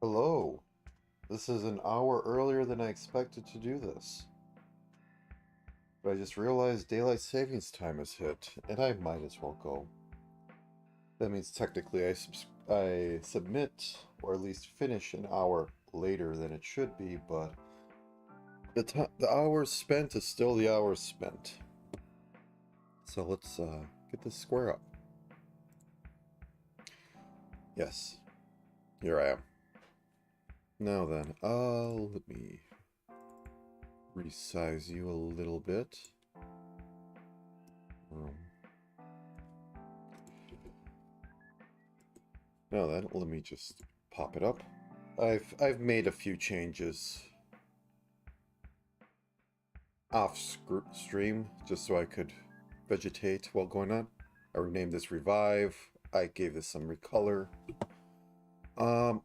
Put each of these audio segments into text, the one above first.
Hello. This is an hour earlier than I expected to do this. But I just realized daylight savings time has hit, and I might as well go. That means technically I submit, or at least finish an hour later than it should be, but the hours spent is still the hours spent. So let's get this square up. Yes, here I am. Now then, let me resize you a little bit. Um, Now then, let me just pop it up. I've made a few changes off stream just so I could vegetate while going on. I renamed this Revive. I gave this some recolor.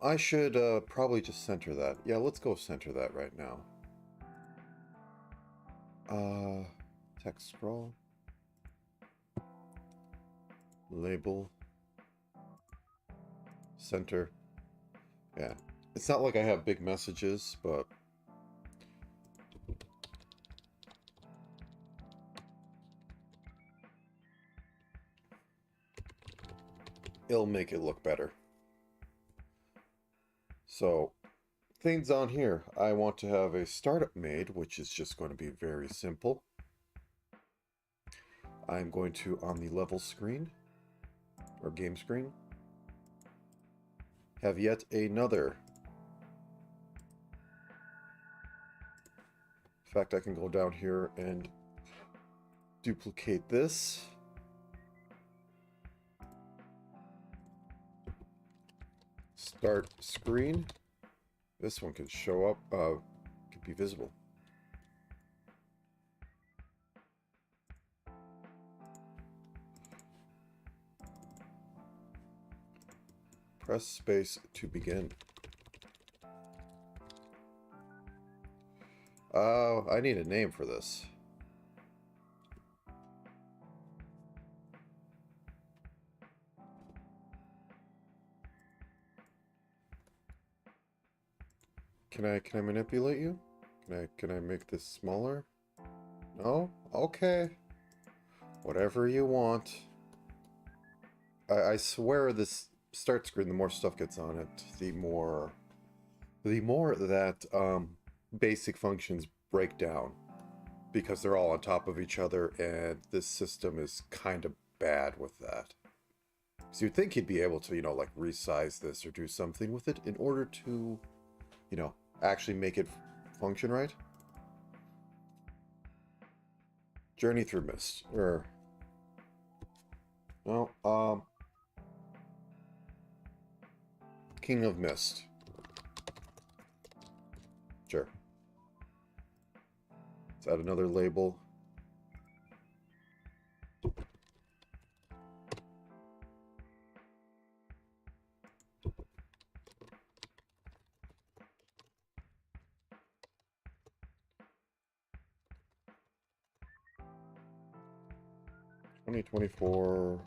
I should probably just center that. Yeah, let's go center that right now. Text scroll. Label. Center. Yeah. It's not like I have big messages, but it'll make it look better. So, things on here. I want to have a startup made, which is just going to be very simple. I'm going to, on the level screen, or game screen, have yet another. In fact, I can go down here and duplicate this. Start screen. This one can show up, can be visible. Press space to begin. Oh, I need a name for this. Can I manipulate you? Can I make this smaller? No? Okay. Whatever you want. I swear this start screen, the more stuff gets on it, the more that basic functions break down because they're all on top of each other, and this system is kind of bad with that. So you'd think you'd be able to, like resize this or do something with it in order to, actually make it function right. Journey through Mist, or no, King of Mist. Sure. Let's add another label. (2024)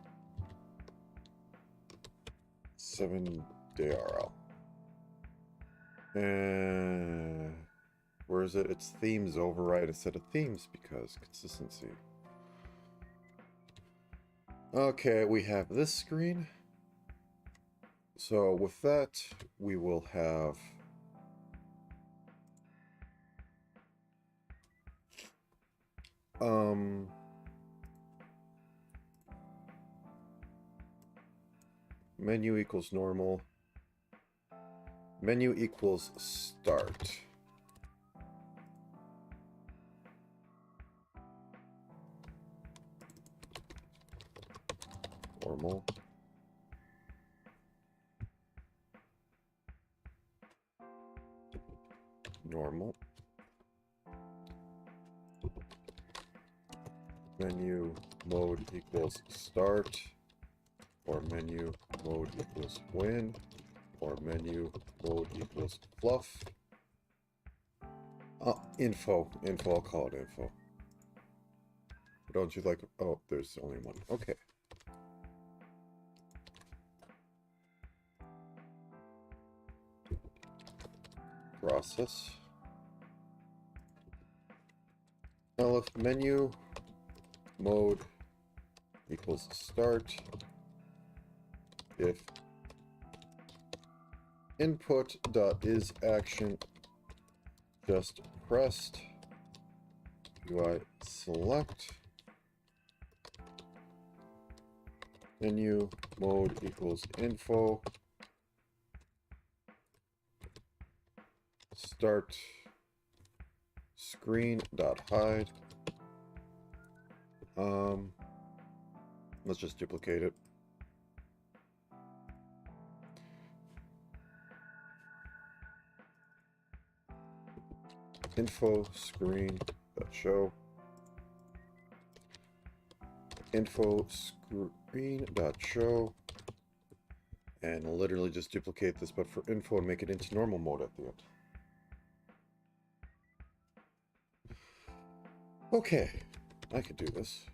7 DRL. And where is it? It's themes override instead of themes because consistency. Okay, we have this screen. So with that, we will have menu equals normal. Menu equals start. Normal. Normal. Menu mode equals start, or menu mode equals win, or menu mode equals fluff. Info, I'll call it info. Don't you like, oh, there's only one. Okay. process. Now if menu mode equals start, if input dot is action just pressed, UI select, menu mode equals info, start screen dot hide. Let's just duplicate it. Info screen dot show. Info screen dot show. And literally just duplicate this, but for info and make it into normal mode at the end. Okay, I could do this.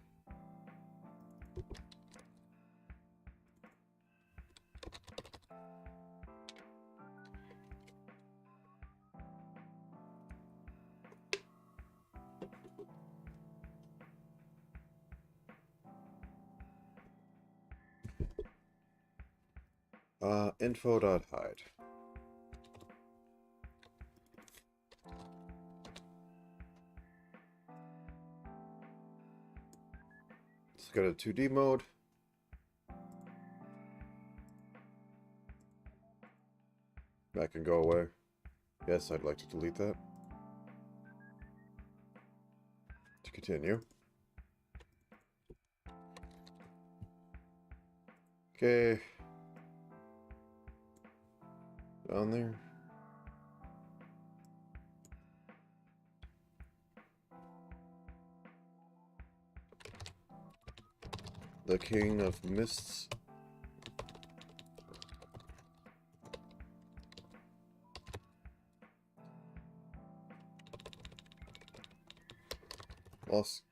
Info.hide. Let's go to 2D mode. That can go away. Yes, I'd like to delete that. To continue. Okay. Down there. The King of Mists. Lost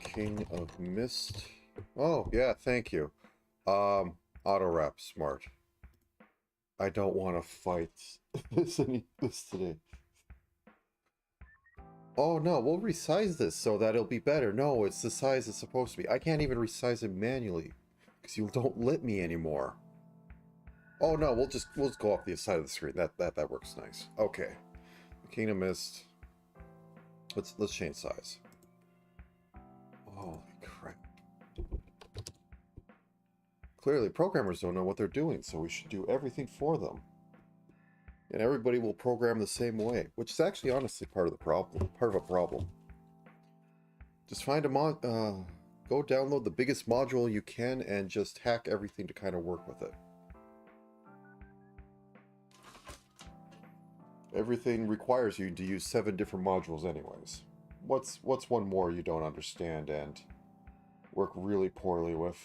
King of Mist. Oh, yeah, thank you. Auto wrap, smart. I don't want to fight this today. Oh no, we'll resize this so that it'll be better. No, it's the size it's supposed to be. I can't even resize it manually because you don't let me anymore. Oh no, we'll just go off the side of the screen. That works nice. Okay, the Kingdom Mist. Let's change size. Holy crap! Clearly, programmers don't know what they're doing, so we should do everything for them. And everybody will program the same way, which is actually honestly part of the problem. Part of a problem. Just find a mod. Go download the biggest module you can and just hack everything to kind of work with it. Everything requires you to use 7 different modules anyways. What's one more you don't understand and work really poorly with?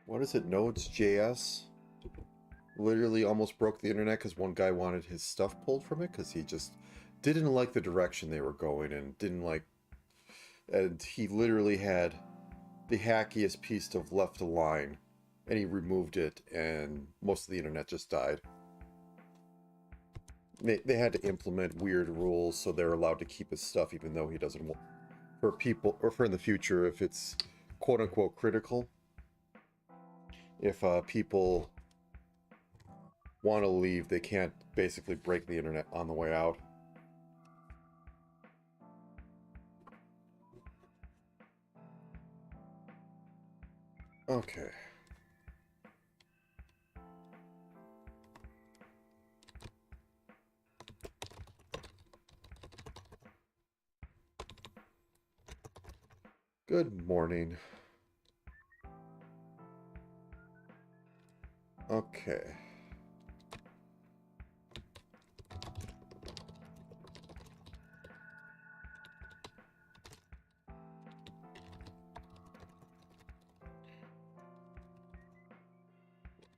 What is it? Nodes.js? Literally almost broke the internet because one guy wanted his stuff pulled from it because he just didn't like the direction they were going and didn't like... And he literally had the hackiest piece of left align and he removed it and most of the internet just died. They had to implement weird rules so they're allowed to keep his stuff even though he doesn't want... For people, or for in the future, if it's quote-unquote critical, if people want to leave, they can't basically break the internet on the way out. Okay. Good morning. Okay.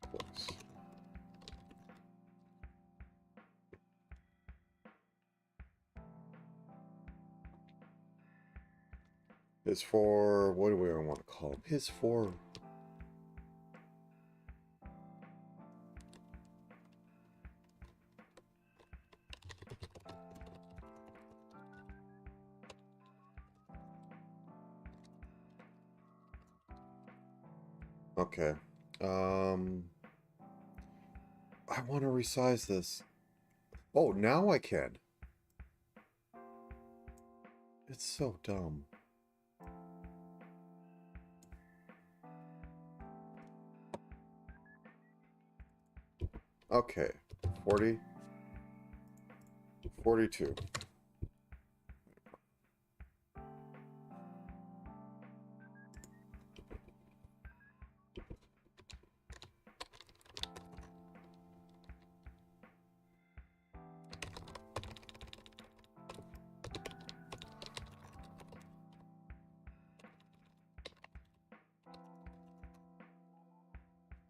Close. His four, what do we want to call him? His four. Okay. I want to resize this. Oh, now I can. It's so dumb. Okay. 40. 42.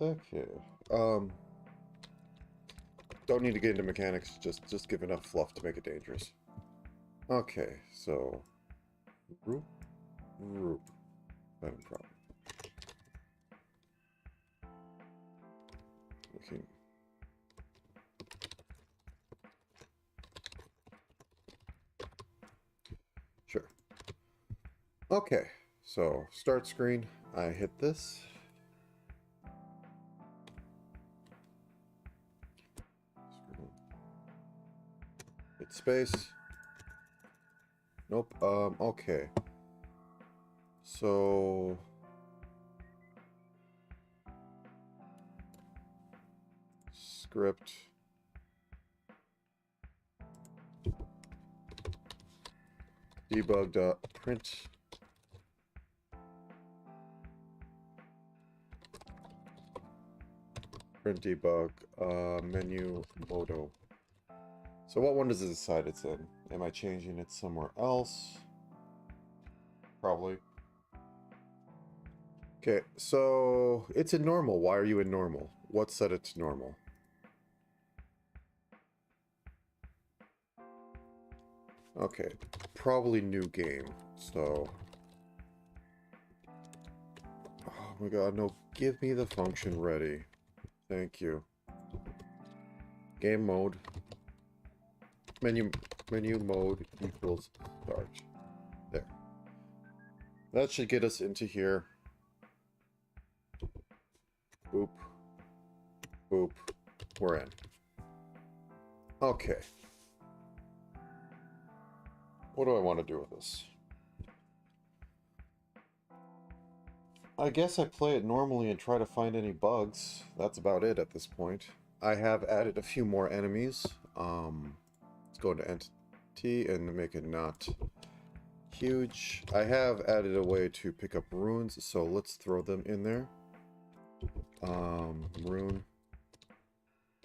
Okay. Don't need to get into mechanics, just give enough fluff to make it dangerous. Okay, so roop, roop. Not a problem. Okay. Sure. Okay, so start screen. I hit this. Hit space. Nope. Okay. So script. Debug.print. Print debug. Menu modo. So what one does it decide it's in? Am I changing it somewhere else? Probably. Okay, so it's in normal. Why are you in normal? What set it to normal? Okay, probably new game. So, oh my god, no, give me the function ready. Thank you. Game mode. Menu mode equals start. There. That should get us into here. Boop. Boop. We're in. Okay. What do I want to do with this? I guess I play it normally and try to find any bugs. That's about it at this point. I have added a few more enemies. Let's go into entity and make it not huge. I have added a way to pick up runes, so let's throw them in there. Rune.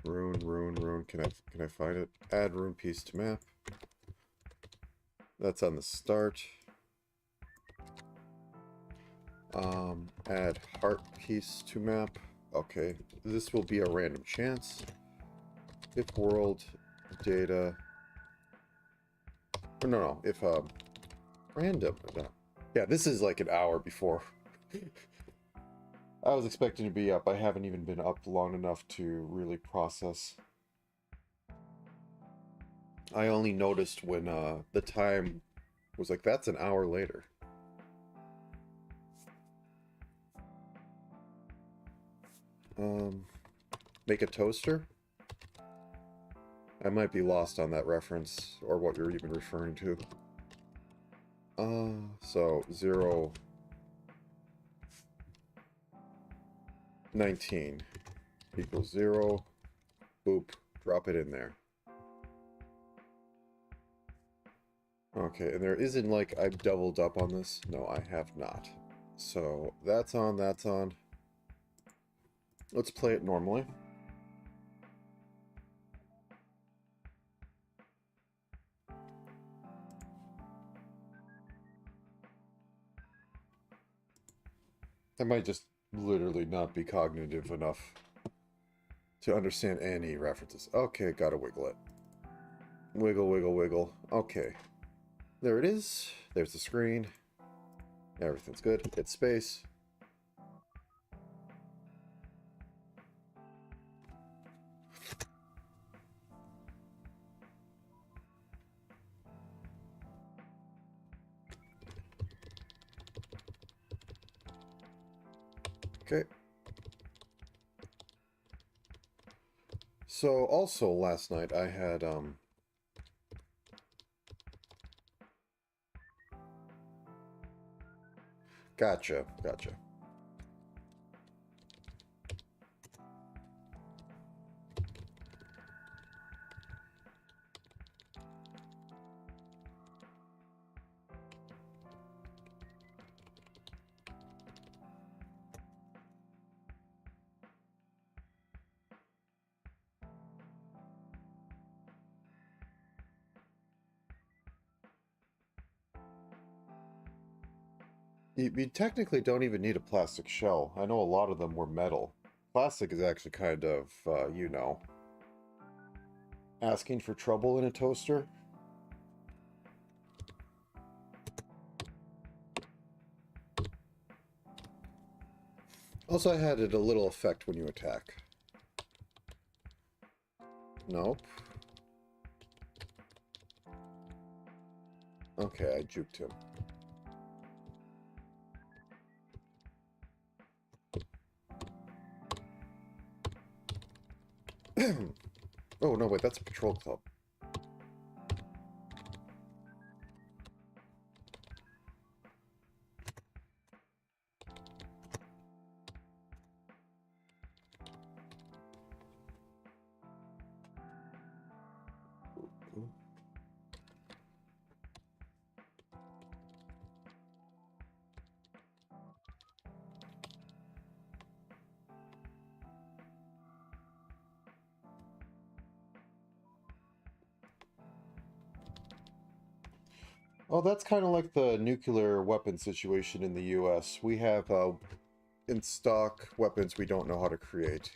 Can I find it? Add rune piece to map. That's on the start. Add heart piece to map. Okay, this will be a random chance. If world data. No, if random. No. Yeah, this is like an hour before. I was expecting to be up. I haven't even been up long enough to really process. I only noticed when the time was like, that's an hour later. Make a toaster? I might be lost on that reference, or what you're even referring to. So 0, 19 equals 0. Boop. Drop it in there. Okay, and there isn't like I've doubled up on this. No, I have not. So that's on, that's on. Let's play it normally. I might just literally not be cognitive enough to understand any references. Okay, gotta wiggle it. Wiggle, wiggle, wiggle. Okay. There it is. There's the screen. Everything's good. Hit space. Okay. So also last night I had Gotcha. You technically don't even need a plastic shell. I know a lot of them were metal. Plastic is actually kind of, you know, asking for trouble in a toaster. Also, I had it a little effect when you attack. Nope. Okay, I juked him. Oh, no, wait, that's a patrol club. Oh, that's kind of like the nuclear weapon situation in the US. We have in stock weapons we don't know how to create.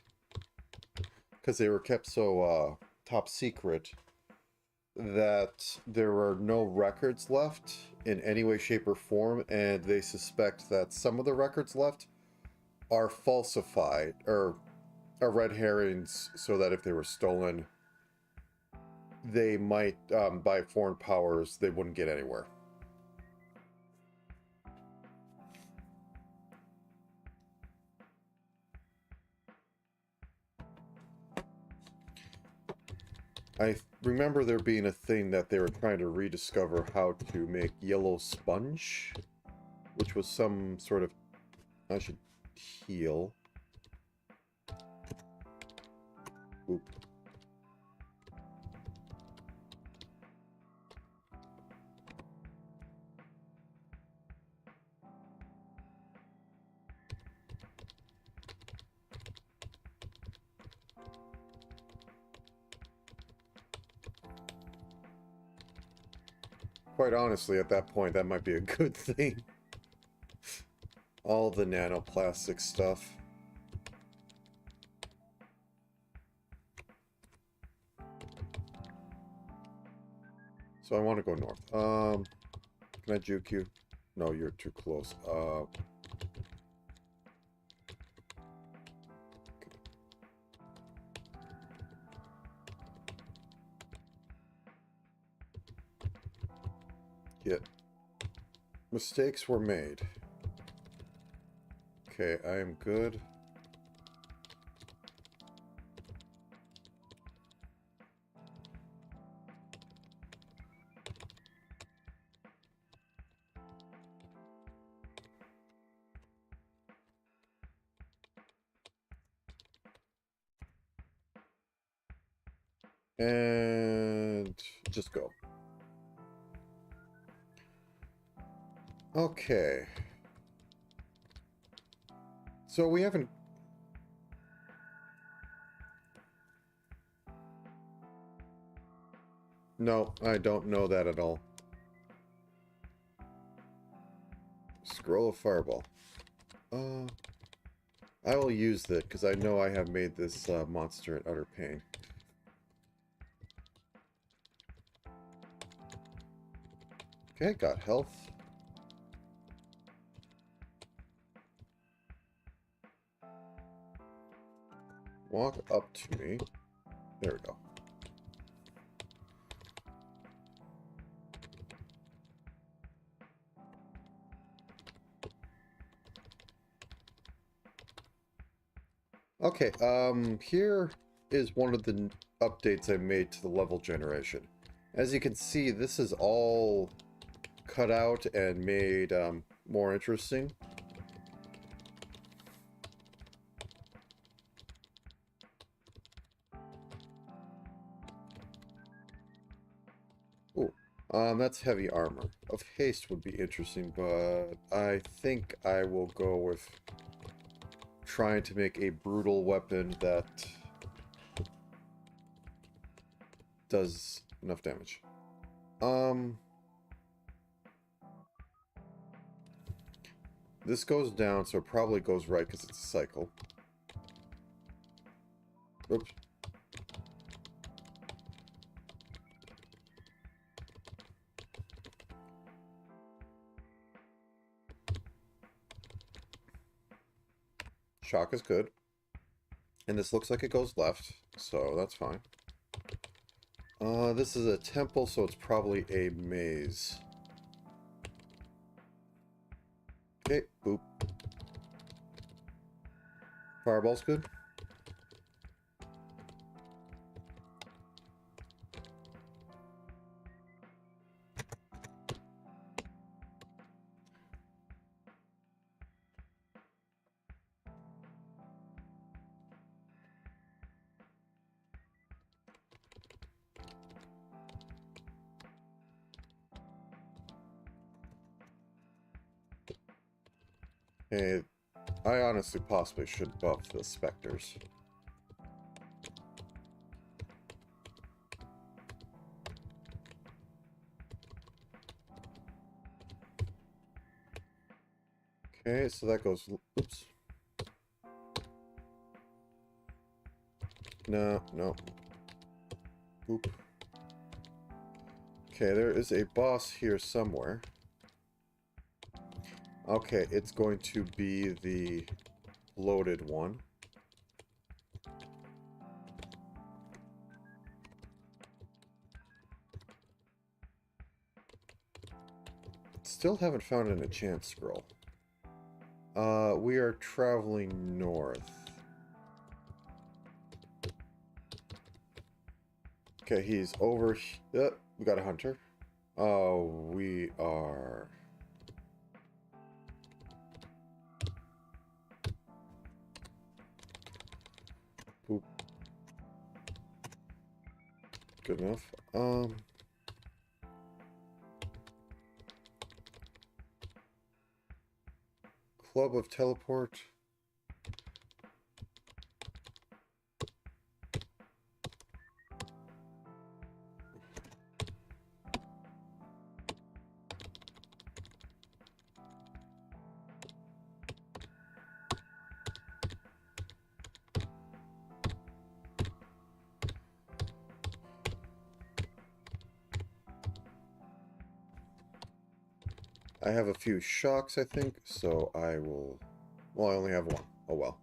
Because they were kept so top secret that there are no records left in any way, shape, or form, and they suspect that some of the records left are falsified or are red herrings so that if they were stolen, they might, by foreign powers, they wouldn't get anywhere. I remember there being a thing that they were trying to rediscover how to make yellow sponge, which was some sort of... I should heal. Oop. Quite honestly, at that point, that might be a good thing. All the nanoplastic stuff. So I want to go north. Can I juke you? No, you're too close. Yeah. Mistakes were made. Okay, I am good. And just go. Okay. So we haven't... No, I don't know that at all. Scroll of Fireball. I will use that because I know I have made this monster in utter pain. Okay, got health. Walk up to me. There we go. Okay, here is one of the updates I made to the level generation. As you can see, this is all cut out and made more interesting. Ooh, that's heavy armor. Of haste would be interesting, but I think I will go with trying to make a brutal weapon that does enough damage. This goes down, so it probably goes right because it's a cycle. Oops. Shock is good. And this looks like it goes left, so that's fine. This is a temple, so it's probably a maze. Okay, boop. Fireball's good. Hey, I honestly possibly should buff the specters. Okay, so that goes... Oops. No, no. Boop. Okay, there is a boss here somewhere. Okay, it's going to be the loaded one. Still haven't found an enchant scroll. We are traveling north. Okay, he's over... we got a hunter. Oh, we are... Boop. Good enough. Club of Teleport. I have a few shocks, I think, so I will... Well, I only have one. Oh, well.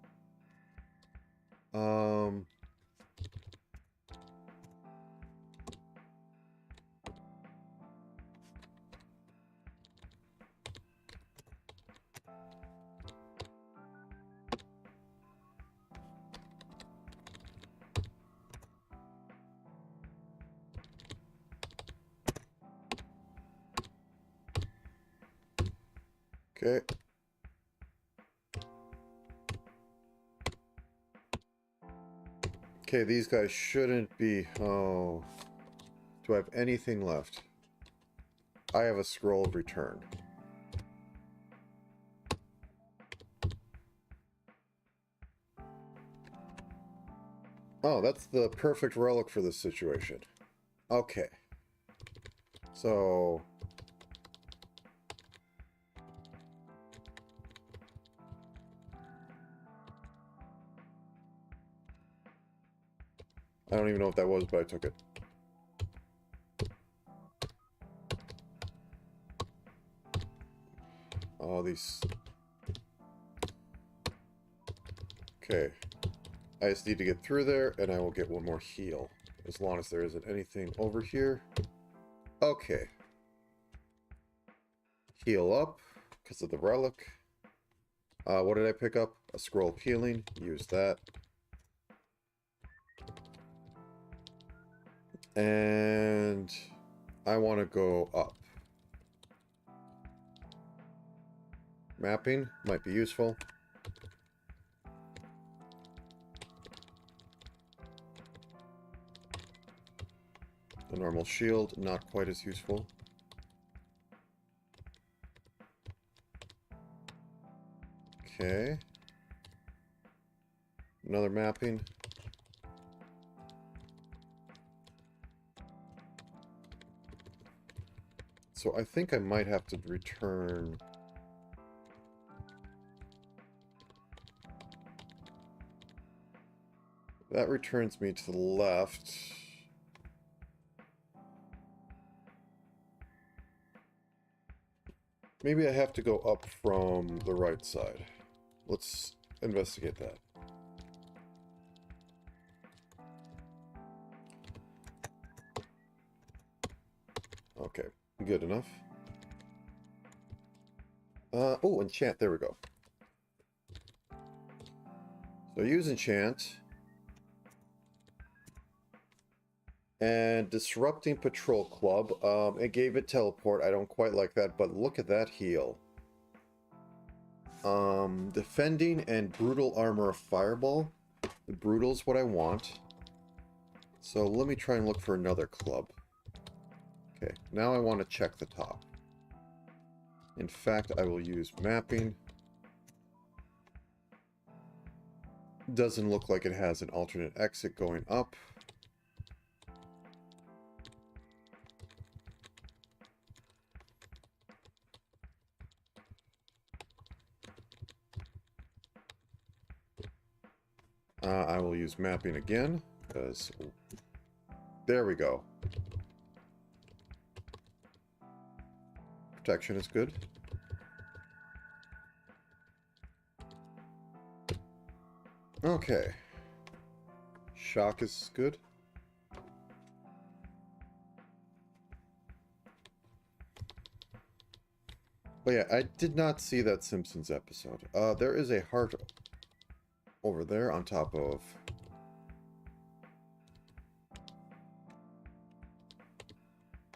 Okay. Okay, these guys shouldn't be... Oh... Do I have anything left? I have a scroll of return. Oh, that's the perfect relic for this situation. Okay. So... I don't even know what that was, but I took it. Oh, these... Okay. I just need to get through there, and I will get one more heal. As long as there isn't anything over here. Okay. Heal up, because of the relic. What did I pick up? A scroll of healing. Use that. And I want to go up. Mapping might be useful. The normal shield, not quite as useful. Okay. Another mapping. So I think I might have to return... That returns me to the left. Maybe I have to go up from the right side. Let's investigate that. Okay, good enough. Oh, enchant, there we go. So use enchant. And disrupting patrol club. It gave it teleport. I don't quite like that, but look at that heal. Defending and brutal armor of fireball. The brutal's what I want. So let me try and look for another club. Okay, now I want to check the top. In fact, I will use mapping. Doesn't look like it has an alternate exit going up. I will use mapping again, because... There we go. Protection is good. Okay. Shock is good. But yeah, I did not see that Simpsons episode. There is a heart over there on top of...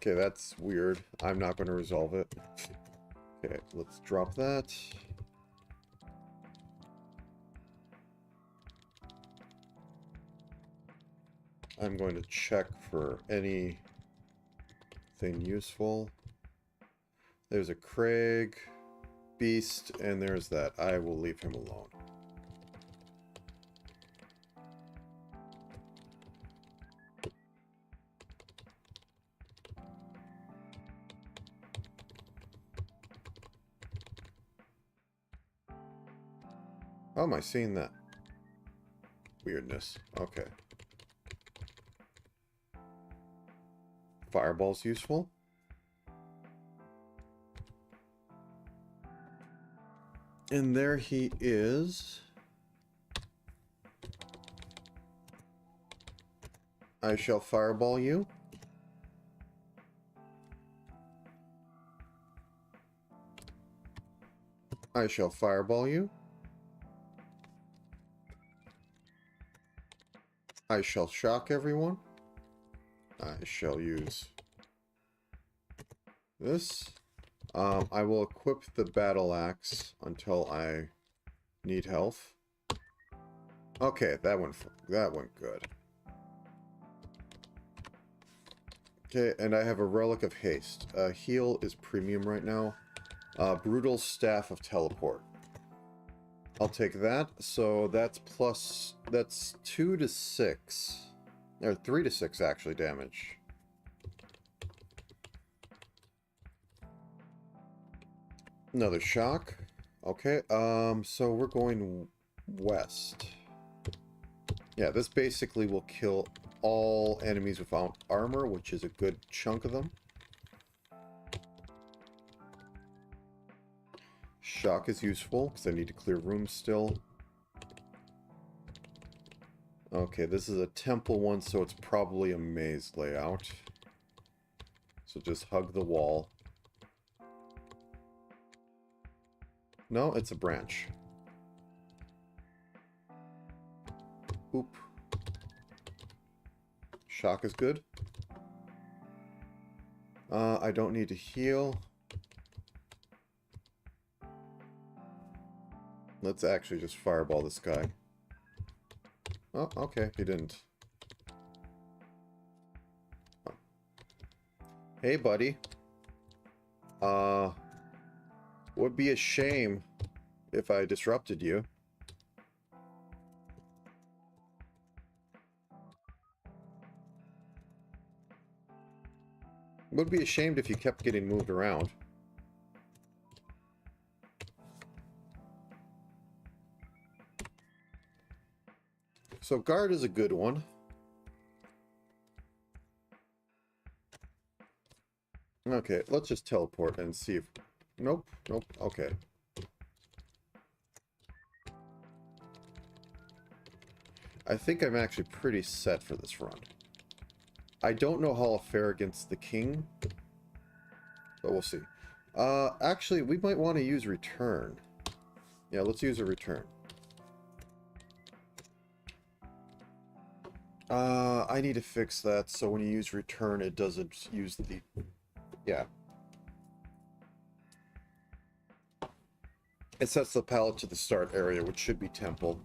Okay, that's weird. I'm not going to resolve it. Okay, let's drop that. I'm going to check for anything useful. There's a Craig, Beast, and there's that. I will leave him alone. How am I seeing that? Weirdness. Okay. Fireball's useful. And there he is. I shall fireball you. I shall fireball you. I shall shock everyone. I shall use this. I will equip the battle axe until I need health. Okay, that went good. Okay, and I have a relic of haste. Heal is premium right now. Brutal staff of teleport. I'll take that. So that's 2 to 6. Or 3 to 6 actually damage. Another shock. Okay, so we're going west. Yeah, this basically will kill all enemies without armor, which is a good chunk of them. Shock is useful, because I need to clear rooms still. Okay, this is a temple one, so it's probably a maze layout. So just hug the wall. No, it's a branch. Oop. Shock is good. I don't need to heal. Let's actually just fireball this guy. Oh, okay, he didn't. Oh. Hey, buddy. Would be a shame if I disrupted you. Would be ashamed if you kept getting moved around. So guard is a good one. Okay, let's just teleport and see if... Nope, nope, okay. I think I'm actually pretty set for this run. I don't know how I'll fare against the king, but we'll see. Actually, we might want to use return. Yeah, let's use a return. I need to fix that so when you use return, it doesn't use the... Yeah. It sets the palette to the start area, which should be temple.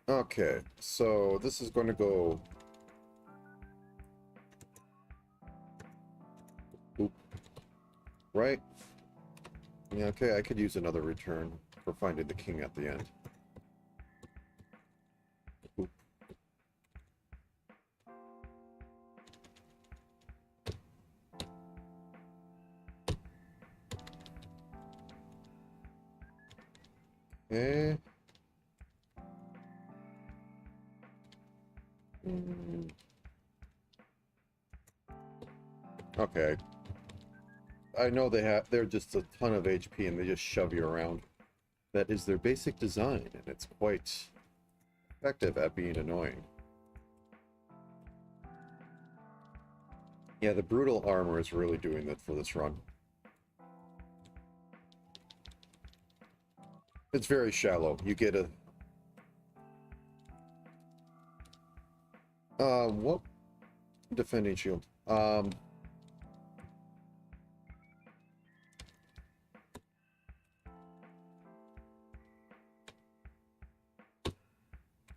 Okay, so this is going to go... Oop. Right? Yeah, okay, I could use another return for finding the king at the end. Oop. Okay. Okay. I know they're just a ton of HP and they just shove you around. That is their basic design, and it's quite effective at being annoying. Yeah, the brutal armor is really doing that for this run. It's very shallow. You get a... what? Defending shield.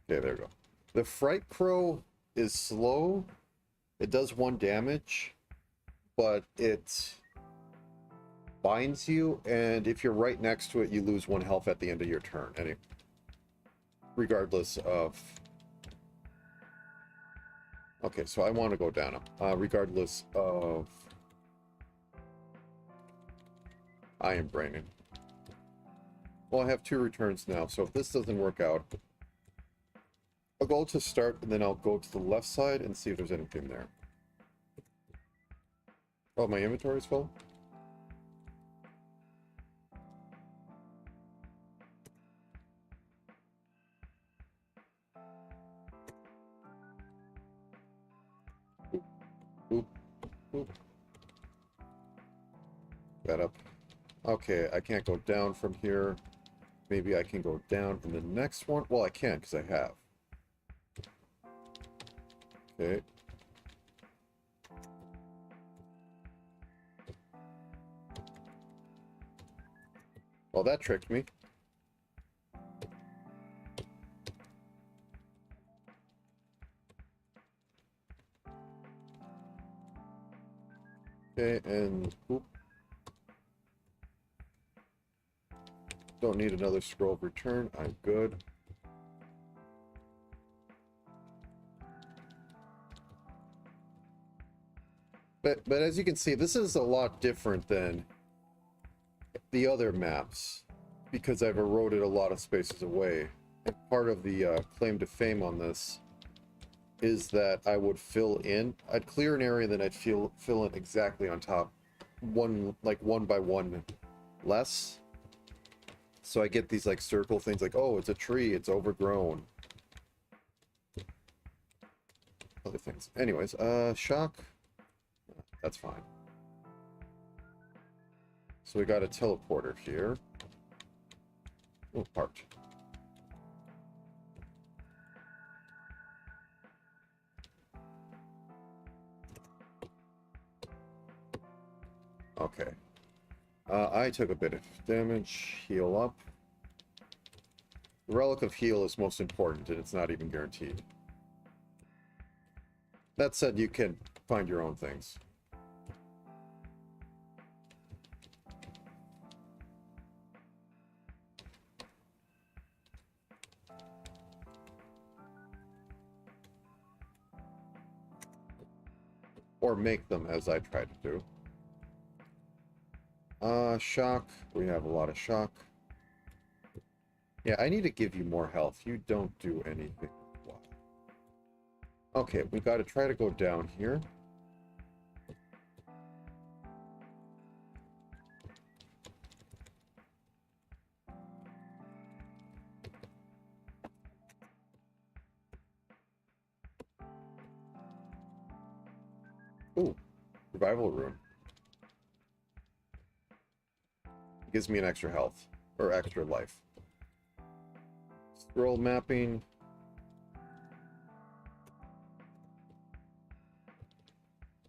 Okay, there we go. The Fright Crow is slow. It does 1 damage, but it binds you, and if you're right next to it, you lose 1 health at the end of your turn. Anyway, regardless of... Okay, so I want to go down. Regardless of... I am braining. Well, I have 2 returns now, so if this doesn't work out, I'll go to start, and then I'll go to the left side and see if there's anything there. Oh, my inventory's full? Oop, oop, oop. Got up. Okay, I can't go down from here. Maybe I can go down in the next one. Well, I can, because I have. Okay. Well, that tricked me. Okay, and... Oop. Don't need another scroll of return. I'm good. But as you can see, this is a lot different than the other maps because I've eroded a lot of spaces away. And part of the claim to fame on this is that I would fill in. I'd clear an area, then I'd fill in exactly on top, one by one less. So I get these like circle things like, oh, it's a tree, it's overgrown. Other things. Anyways, shock. That's fine. So we got a teleporter here. Oh, parked. Okay. I took a bit of damage. Heal up. The Relic of Heal is most important, and it's not even guaranteed. That said, you can find your own things. Or make them, as I try to do. Shock. We have a lot of shock. Yeah, I need to give you more health. You don't do anything. Okay, we got to try to go down here. Ooh, revival rune. Gives me an extra health, or extra life. Scroll mapping.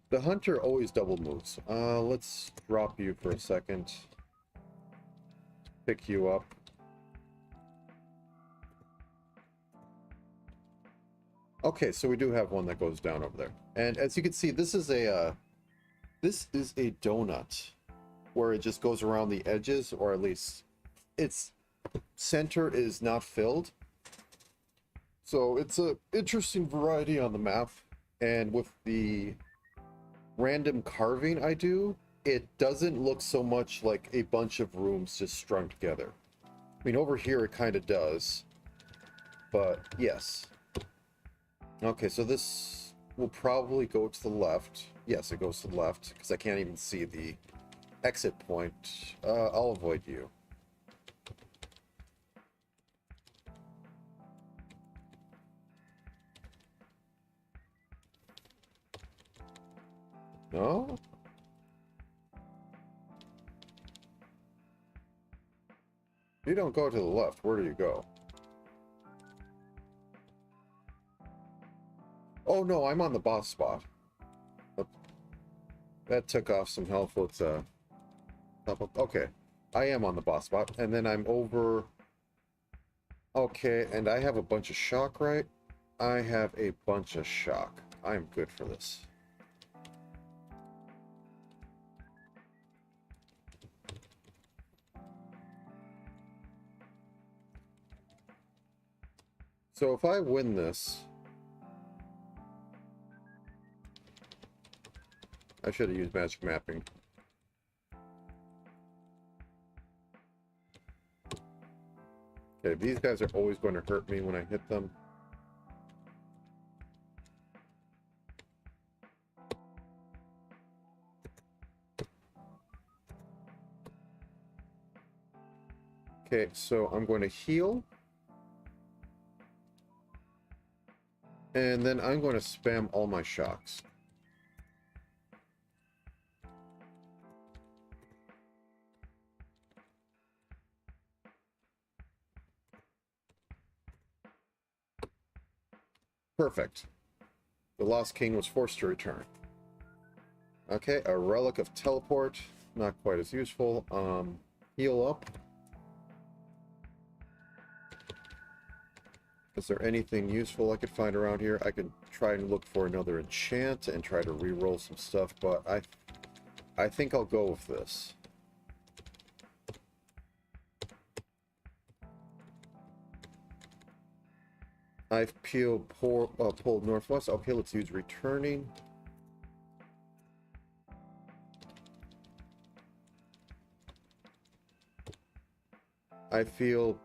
The hunter always double moves. Let's drop you for a second. Pick you up. Okay, so we do have one that goes down over there. And as you can see, this is a donut where it just goes around the edges, or at least its center is not filled. So it's a interesting variety on the map, and with the random carving I do, it doesn't look so much like a bunch of rooms just strung together. I mean, over here it kind of does, but yes. Okay, so this will probably go to the left. Yes, it goes to the left, because I can't even see the exit point. I'll avoid you. No? You don't go to the left. Where do you go? Oh no, I'm on the boss spot. That took off some health. Let's okay. I am on the boss spot, and then I'm over. Okay, and I have a bunch of shock, right? I have a bunch of shock. I'm good for this. So if I win this, I should have used magic mapping. Okay, these guys are always going to hurt me when I hit them. Okay, so I'm going to heal. And then I'm going to spam all my shocks. Perfect. The Lost King was forced to return. Okay, a Relic of Teleport. Not quite as useful. Heal up. Is there anything useful I could find around here? I could try and look for another enchant and try to re-roll some stuff, but I think I'll go with this. I've pulled northwest. Okay, let's use returning. I feel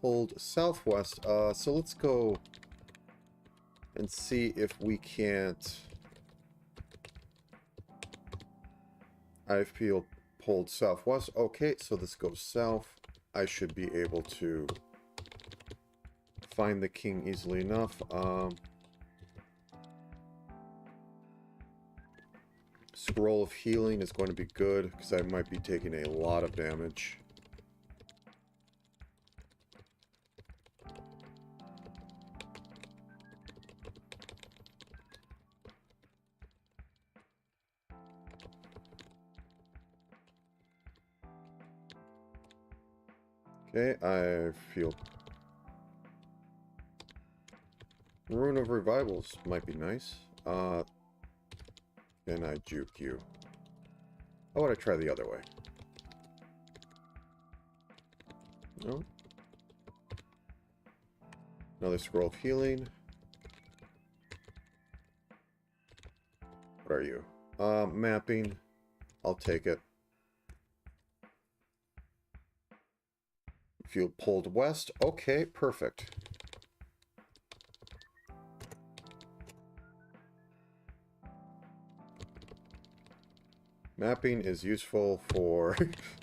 pulled southwest. So let's go and see if we can't. I feel pulled southwest. Okay, so this goes south. I should be able to find the king easily enough. Scroll of healing is going to be good because I might be taking a lot of damage. Okay, I feel... Rune of Revivals might be nice. Can I juke you? How would I try the other way? No? Another scroll of healing. What are you? Mapping. I'll take it. Field pulled west. Okay, perfect. Mapping is useful for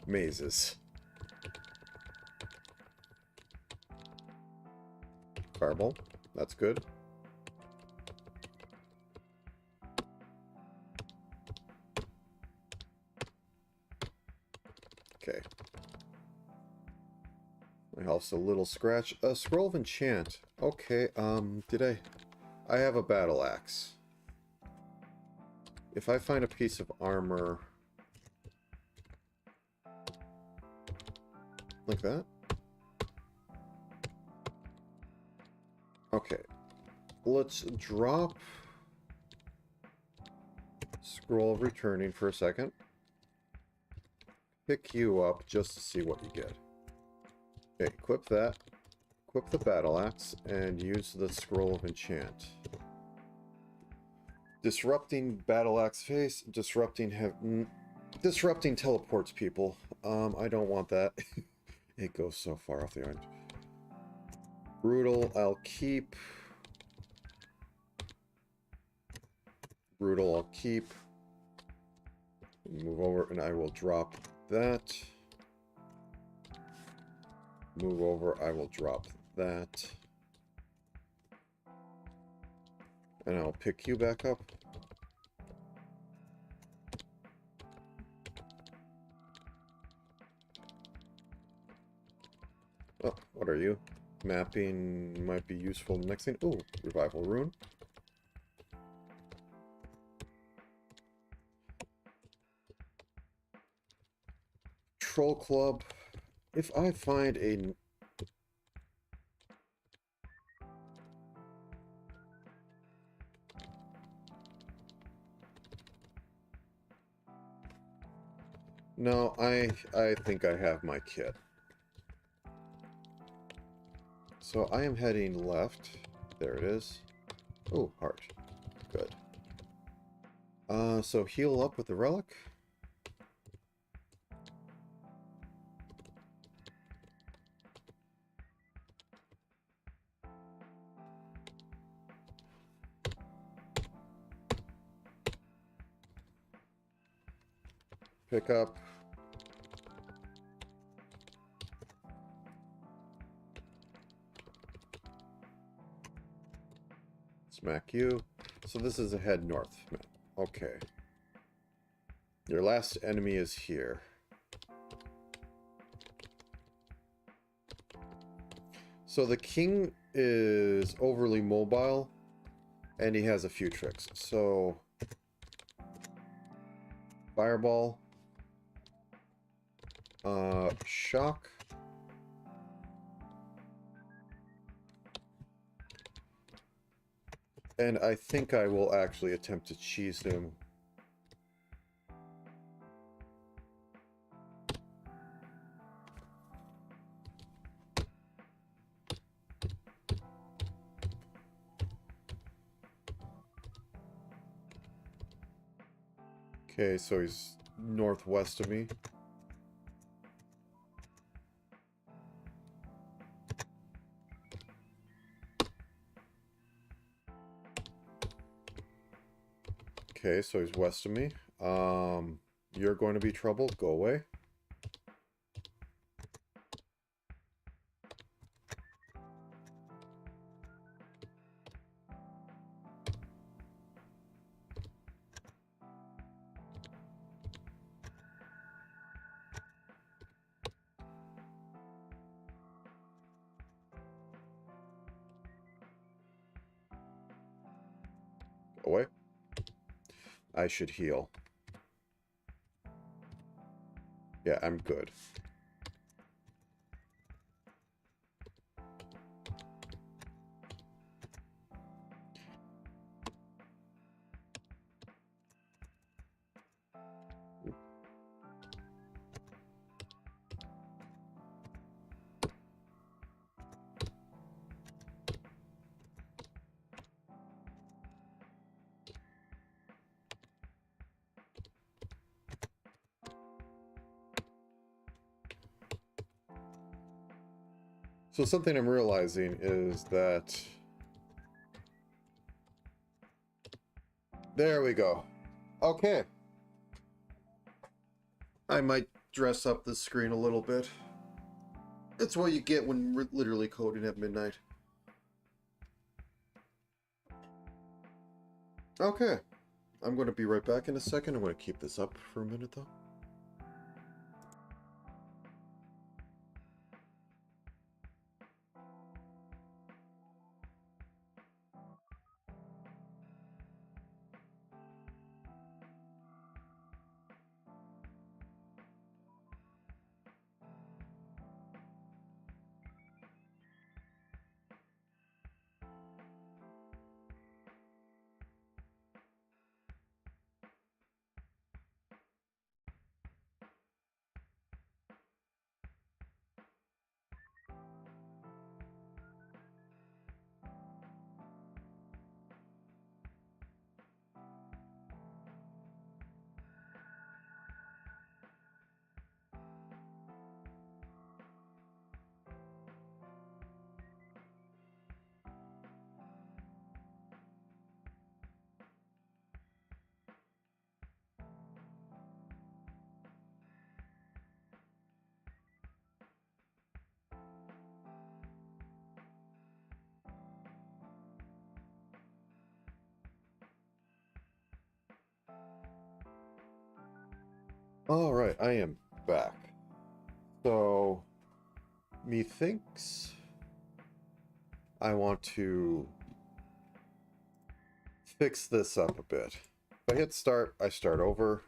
mazes. Fireball. That's good. Okay. My health's a little scratch. A scroll of enchant. Okay, I have a battle axe. If I find a piece of armor... like that? Okay. Let's drop... Scroll of returning for a second. Pick you up just to see what you get. Okay, equip that. Equip the battle axe and use the scroll of enchant. Disrupting battle axe face. Disrupting teleports people. I don't want that. It goes so far off the island. Brutal, I'll keep. Brutal, I'll keep. Move over and I will drop that. Move over, I will drop that. And I'll pick you back up. Oh, what are you? Mapping might be useful. Next thing. Ooh, revival rune. Troll club. If I find a... No, I think I have my kit. So I am heading left. There it is. Oh, heart. Good. So heal up with the relic. Pick up. Smack you. So this is a head north. Okay. Your last enemy is here. So the king is overly mobile, and he has a few tricks. So, fireball, shock, and I think I will actually attempt to cheese him. Okay, so he's northwest of me. Okay, so he's west of me. You're going to be trouble. Go away. Go away. I should heal. Yeah, I'm good. So something I'm realizing is that... There we go. Okay. I might dress up the screen a little bit. That's what you get when literally coding at midnight. Okay. I'm going to be right back in a second. I'm going to keep this up for a minute, though. Alright, I am back. So, methinks I want to fix this up a bit. If I hit start, I start over.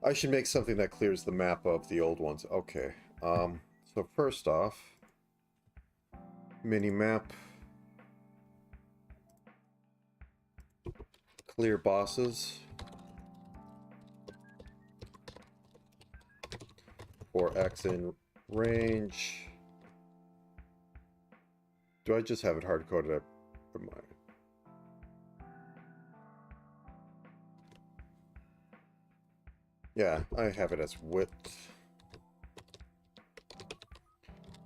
I should make something that clears the map of the old ones. Okay. So first off, mini map, clear bosses for X in range. Do I just have it hard coded up? Yeah, I have it as width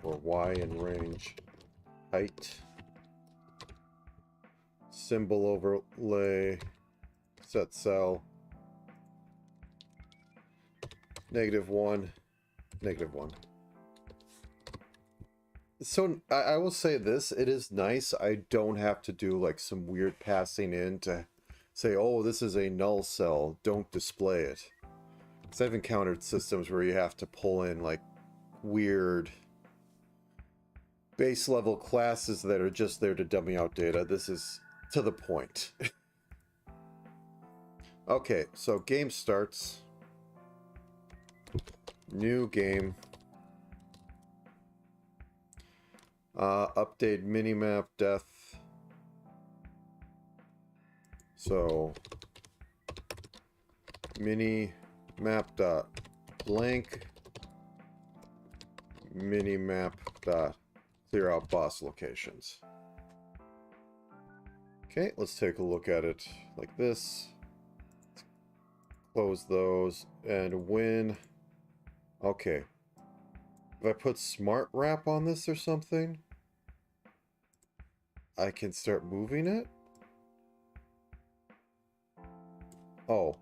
or Y in range, height, symbol overlay, set cell, -1, -1. So I will say this, it is nice. I don't have to do like some weird passing in to say, oh, this is a null cell, don't display it. Because I've encountered systems where you have to pull in like weird base level classes that are just there to dummy out data. This is to the point. Okay, so game starts. New game. Update minimap death. So minimap dot blank minimap dot clear out boss locations. Okay, let's take a look at it like this. Close those and win. Okay. If I put smart wrap on this or something, I can start moving it. Oh.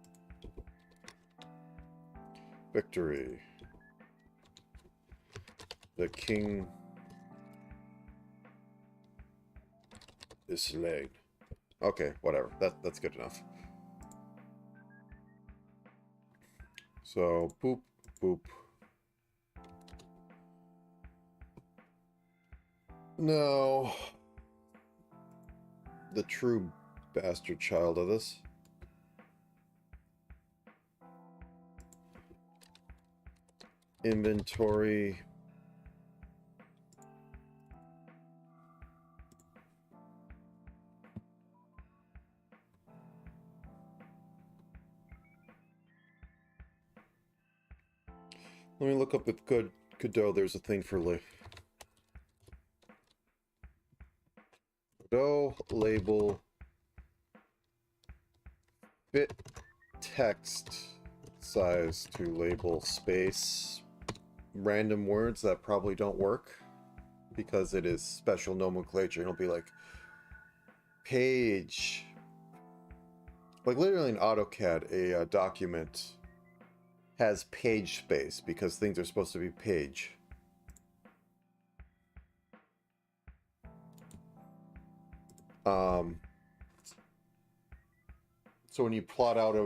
Victory. The king is slain. Okay, whatever. That's good enough. So, boop, boop. No. The true bastard child of this. Inventory. Let me look up with Godot. There's a thing for Godot label fit text size to label space random words that probably don't work because it is special nomenclature. It'll be like page, like literally in AutoCAD, a document has page space because things are supposed to be page. So when you plot out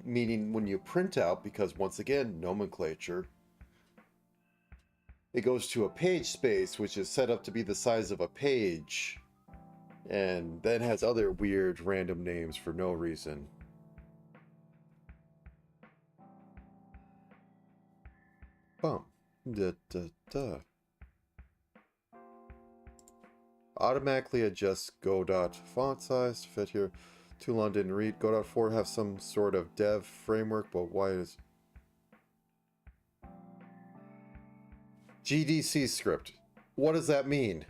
meaning when you print out, because once again, nomenclature, it goes to a page space, which is set up to be the size of a page, and then has other weird random names for no reason. Bum. Da, da, da. Automatically adjust Godot font size to fit here. Too long didn't read. Godot 4 have some sort of dev framework, but why is GDC script? What does that mean?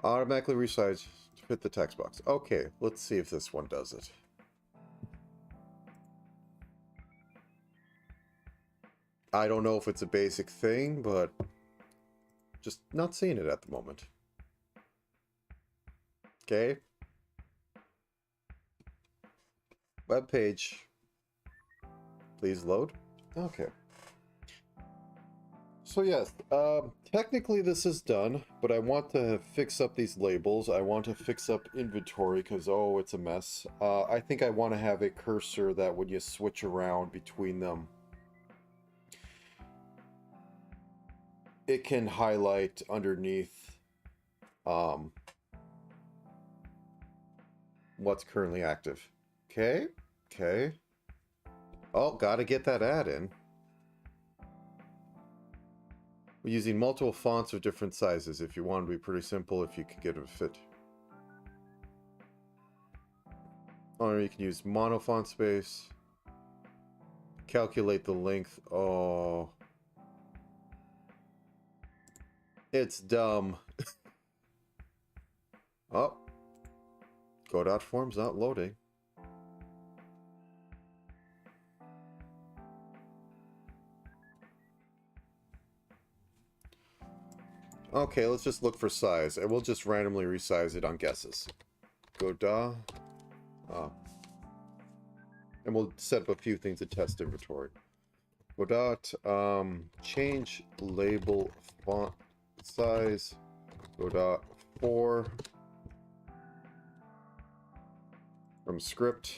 Automatically resize to fit the text box. Okay, let's see if this one does it. I don't know if it's a basic thing, but just not seeing it at the moment. Okay. Web page. Please load. Okay. So yes, technically this is done, but I want to fix up these labels. I want to fix up inventory because, oh, it's a mess. I think I want to have a cursor that when you switch around between them, it can highlight underneath what's currently active. Okay, okay. Oh, gotta get that ad in. We're using multiple fonts of different sizes. If you want to be pretty simple, if you could get it to fit. Or you can use mono font space. Calculate the length. Oh. It's dumb. Oh. Godot form's not loading. Okay, let's just look for size. And we'll just randomly resize it on guesses. Godot. And we'll set up a few things to test inventory. Godot. Change label font size. Godot 4. From script.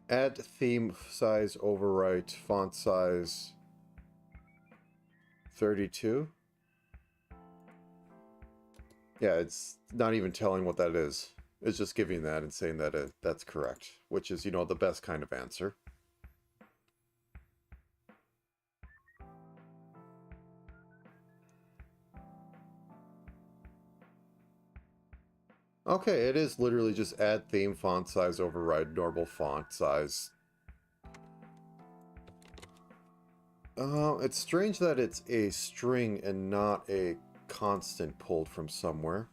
Add theme size overwrite font size 32. Yeah, it's not even telling what that is. It's just giving that and saying that that's correct, which is, you know, the best kind of answer. Okay, it is literally just add theme font size, override normal font size. It's strange that it's a string and not a constant pulled from somewhere.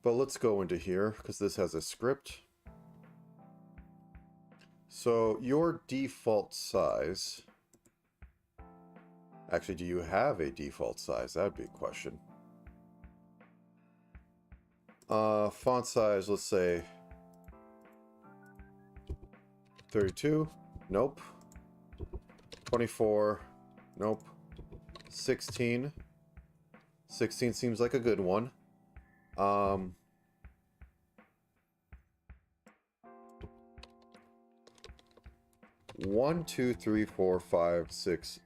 But let's go into here, because this has a script. So, your default size... Actually, do you have a default size? That would be a question. Font size, let's say 32. Nope. 24. Nope. 16. 16 seems like a good one. 1, 2, 3, 4, 5, 6,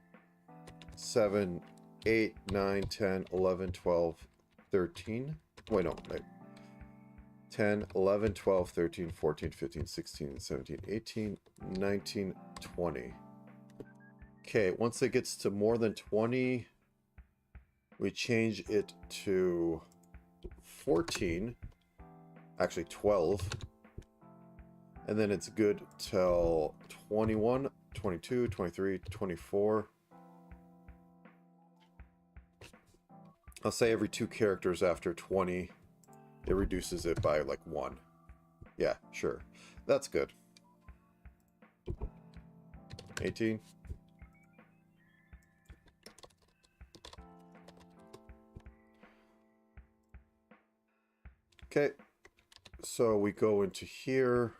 7, 8, 9, 10, 11, 12, 13. Wait, no. Wait. 10, 11, 12, 13, 14, 15, 16, 17, 18, 19, 20. Okay, once it gets to more than 20, we change it to 14. Actually, 12. And then it's good till 21, 22, 23, 24. I'll say every 2 characters after 20, it reduces it by like 1. Yeah, sure. That's good. 18. Okay. So we go into here.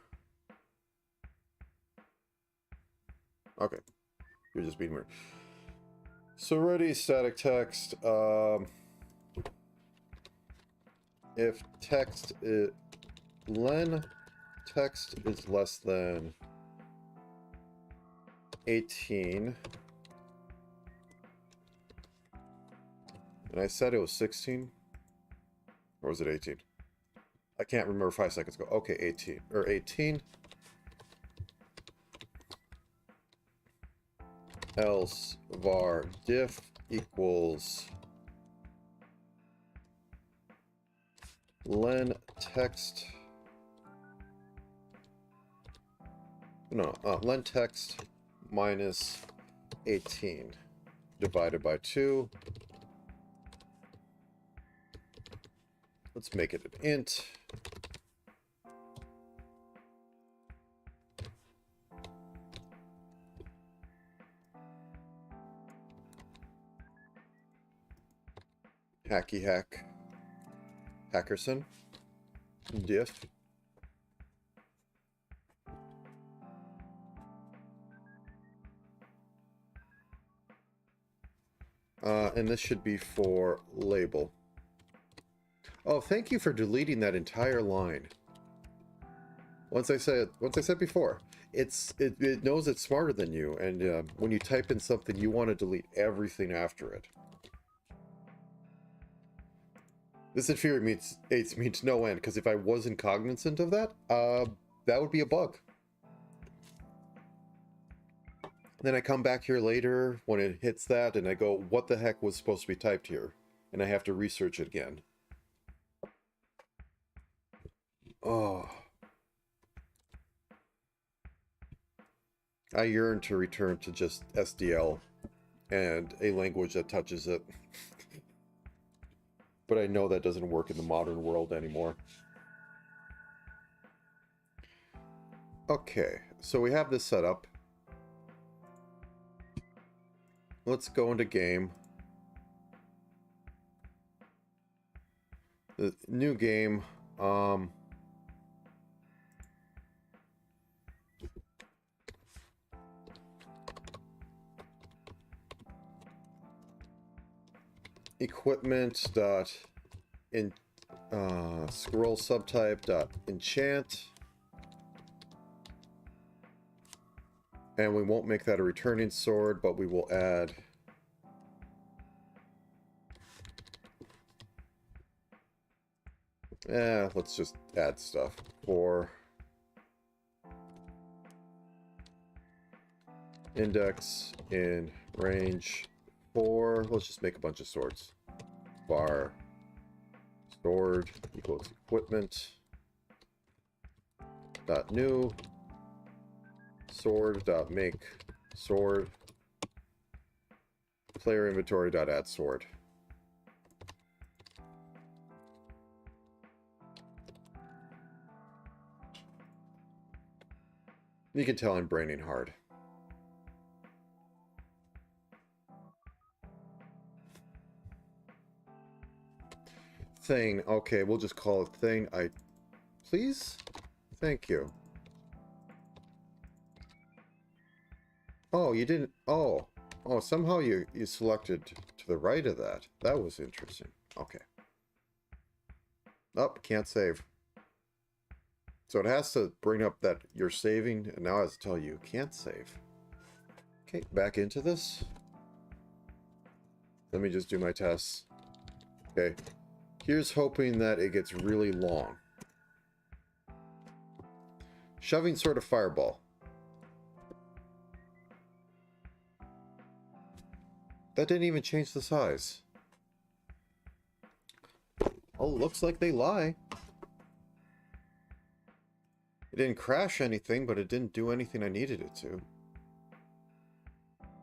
Okay. You're just being weird. So ready, static text. If text is len text is less than 18, and I said it was 16, or was it 18? I can't remember 5 seconds ago. Okay, 18 or 18. Else var diff equals len text. No, len text minus 18 divided by 2. Let's make it an int. Hacky hack. Hackerson. Diff. And this should be for label. Oh, thank you for deleting that entire line. Once I said before, it knows it's smarter than you, and when you type in something, you want to delete everything after it. This infuriates me to no end, because if I wasn't cognizant of that, that would be a bug. Then I come back here later when it hits that, and I go, what the heck was supposed to be typed here? And I have to research it again. Oh. I yearn to return to just SDL and a language that touches it. But I know that doesn't work in the modern world anymore. Okay, so we have this set up. Let's go into game. The new game. Equipment dot in scroll subtype dot enchant, and we won't make that a returning sword, but we will add let's just add stuff for index in range 4. Let's just make a bunch of swords. Bar Sword equals equipment. Dot new. Sword dot make sword. Player inventory dot add sword. You can tell I'm braining hard. Thing. Okay, we'll just call it thing. Please? Thank you. Oh, you didn't... Oh. Oh, somehow you selected to the right of that. That was interesting. Okay. Oh, can't save. So it has to bring up that you're saving, and now it has to tell you can't save. Okay, back into this. Let me just do my tests. Okay. Here's hoping that it gets really long. Shoving sort of fireball. That didn't even change the size. Oh, looks like they lie. It didn't crash anything, but it didn't do anything I needed it to.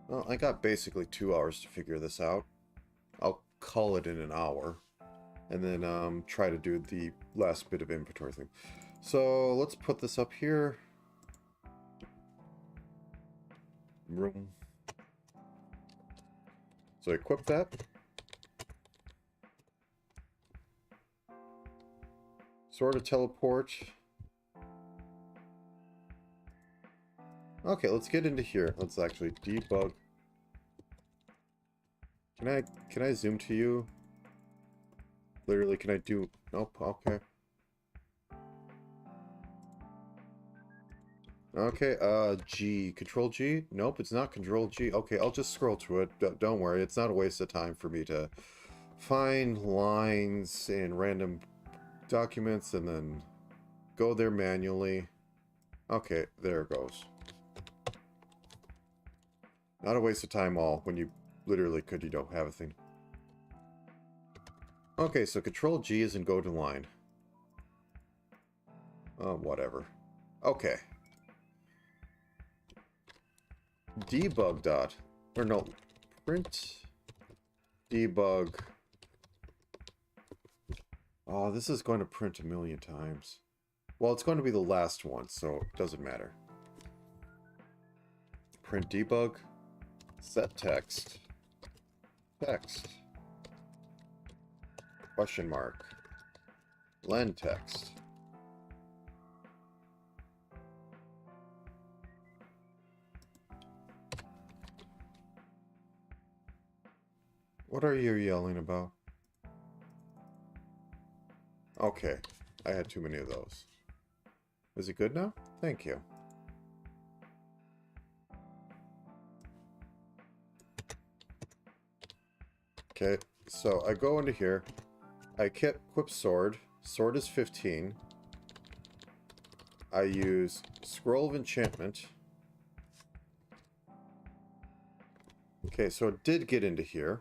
Well, I got basically 2 hours to figure this out. I'll call it in an hour. And then try to do the last bit of inventory thing. So let's put this up here. Room. So equip that. Sort of teleport. Okay, let's get into here. Let's actually debug. Can I zoom to you? Literally, can I do... Nope, okay. Okay, G. Control G? Nope, it's not Control G. Okay, I'll just scroll to it. Don't worry, it's not a waste of time for me to find lines in random documents and then go there manually. Okay, there it goes. Not a waste of time all when you literally could, you don't have a thing. Okay, so Control G is in go to line. Whatever. Okay. Debug dot, or no, print debug. Oh, this is going to print a million times. Well, it's going to be the last one, so it doesn't matter. Print debug, set text, text. Question mark. Len text. What are you yelling about? Okay. I had too many of those. Is it good now? Thank you. Okay, so I go into here. I equip sword. Sword is 15. I use Scroll of Enchantment. Okay, so it did get into here.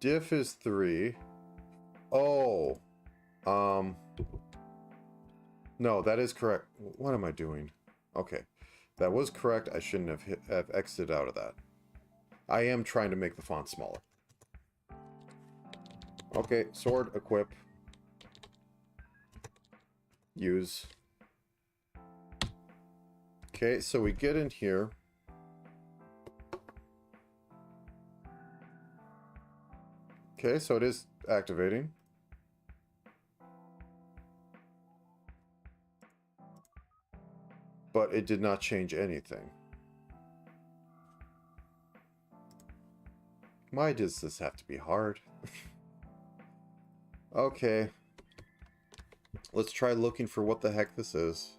Diff is 3. Oh. No, that is correct. What am I doing? Okay. That was correct. I shouldn't have exited out of that. I am trying to make the font smaller. Okay, sword, equip. Use. Okay, so we get in here. Okay, so it is activating. But it did not change anything. Why does this have to be hard? Okay. Let's try looking for what the heck this is.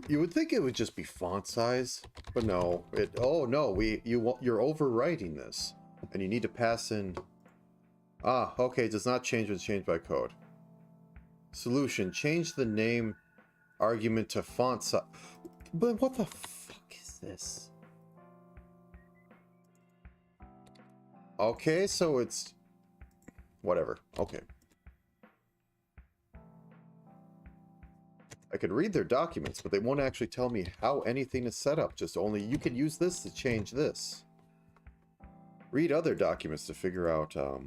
You would think it would just be font size, but no. Oh no, you're overwriting this, and you need to pass in. Ah, okay. It does not change when changed by code. Solution: change the name. Argument to font size. But what the fuck is this? Okay, so it's... Whatever. Okay. I could read their documents, but they won't actually tell me how anything is set up. Just only, you can use this to change this. Read other documents to figure out, to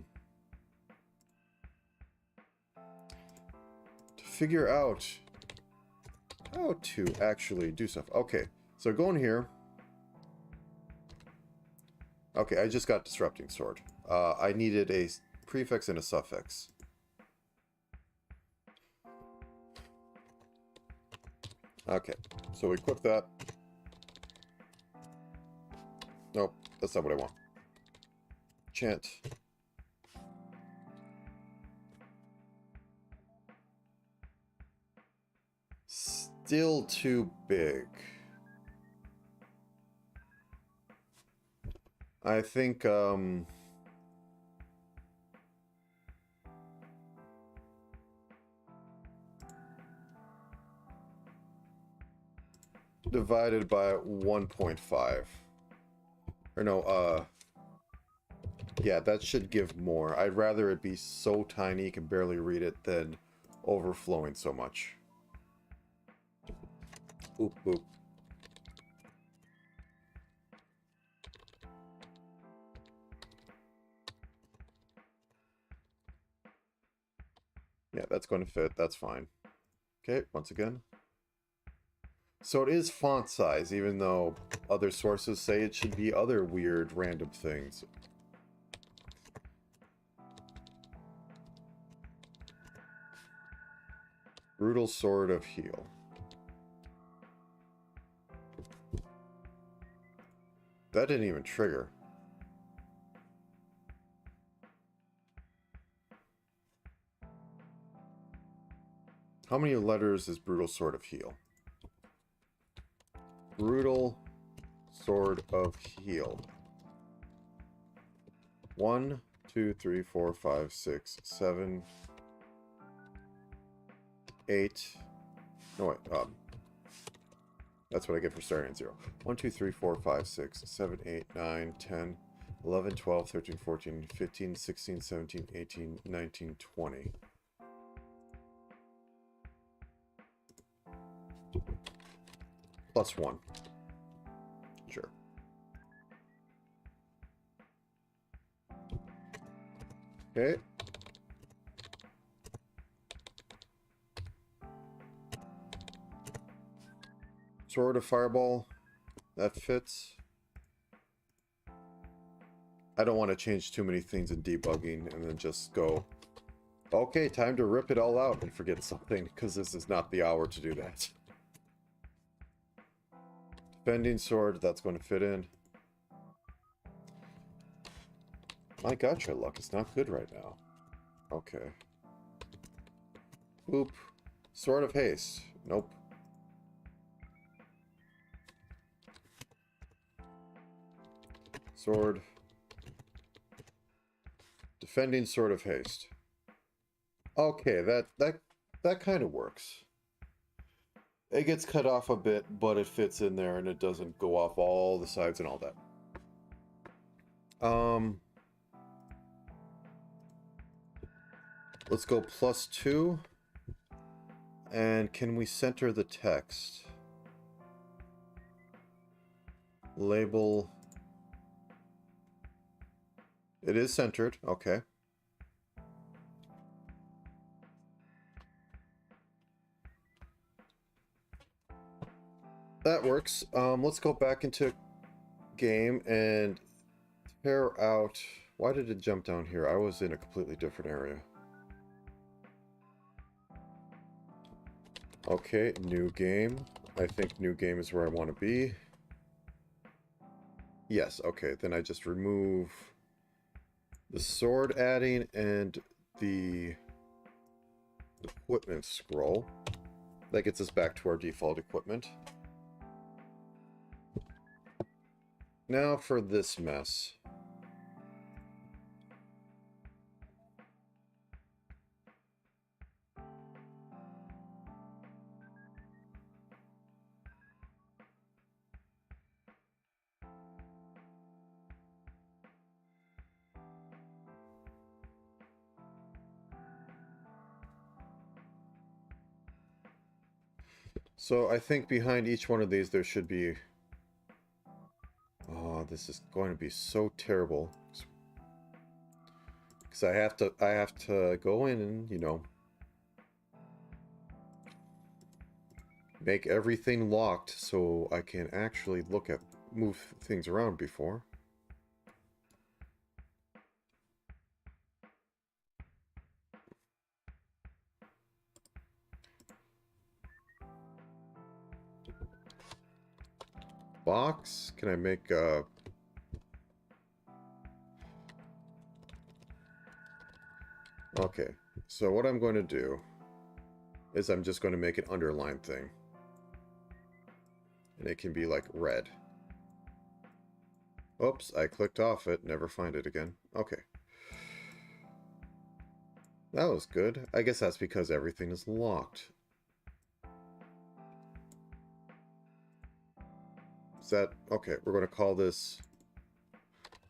figure out how to actually do stuff. Okay, so go in here. Okay, I just got Disrupting Sword. I needed a prefix and a suffix. Okay, so we equip that. Nope, that's not what I want. Chant. Still too big. I think, divided by 1.5. Or no, yeah, that should give more. I'd rather it be so tiny you can barely read it than overflowing so much. Oop, oop. Yeah, that's going to fit. That's fine. Okay, once again. So it is font size, even though other sources say it should be other weird random things. Brutal Sword of Heal. That didn't even trigger. How many letters is Brutal Sword of Heal? Brutal Sword of Heal. 1, 2, 3, 4, 5, 6, 7, 8. No, wait. That's what I get for starting at 0. 1, 2, 3, 4, 5, 6, 7, 8, 9, 10, 11, 12, 13, 14, 15, 16, 17, 18, 19, 20. Plus 1. Sure. Okay. Sword of Fireball. That fits. I don't want to change too many things in debugging and then just go, okay, time to rip it all out and forget something, because this is not the hour to do that. Defending Sword, that's going to fit in. My gacha luck is not good right now. Okay. Oop. Sword of Haste. Nope. Sword. Defending Sword of Haste. Okay, that kind of works. It gets cut off a bit, but it fits in there and it doesn't go off all the sides and all that. Let's go +2. And can we center the text? Label. It is centered, okay. That works. Let's go back into game and tear out. Why did it jump down here? I was in a completely different area. Okay, new game. I think new game is where I want to be. Yes, okay, then I just remove the sword adding and the equipment scroll. That gets us back to our default equipment. Now for this mess. So I think behind each one of these there should be... Oh, this is going to be so terrible. Because I have to go in and, you know, make everything locked so I can actually move things around before. Box? Can I make Okay, so what I'm going to do is I'm just going to make an underline thing. And it can be like red. Oops, I clicked off it, never find it again. Okay. That was good. I guess that's because everything is locked. Is that... Okay, we're going to call this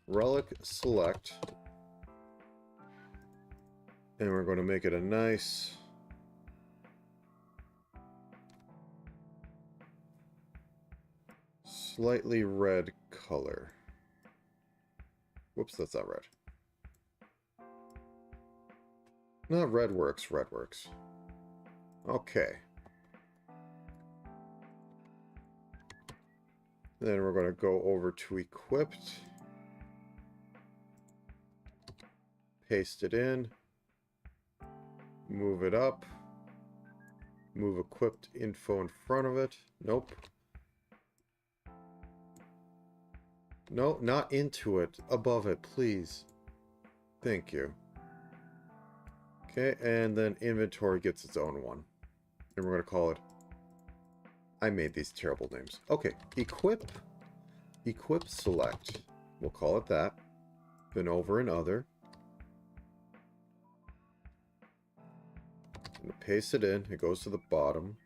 Relic Select. And we're going to make it a nice... slightly red color. Whoops, that's not red. No, red works, red works. Okay. Then we're going to go over to equipped. Paste it in. Move it up. Move equipped info in front of it. Nope. No, not into it. Above it, please. Thank you. Okay, and then inventory gets its own one. And we're going to call it... I made these terrible names. Okay, equip. Equip select. We'll call it that. Then over and other. And paste it in. It goes to the bottom.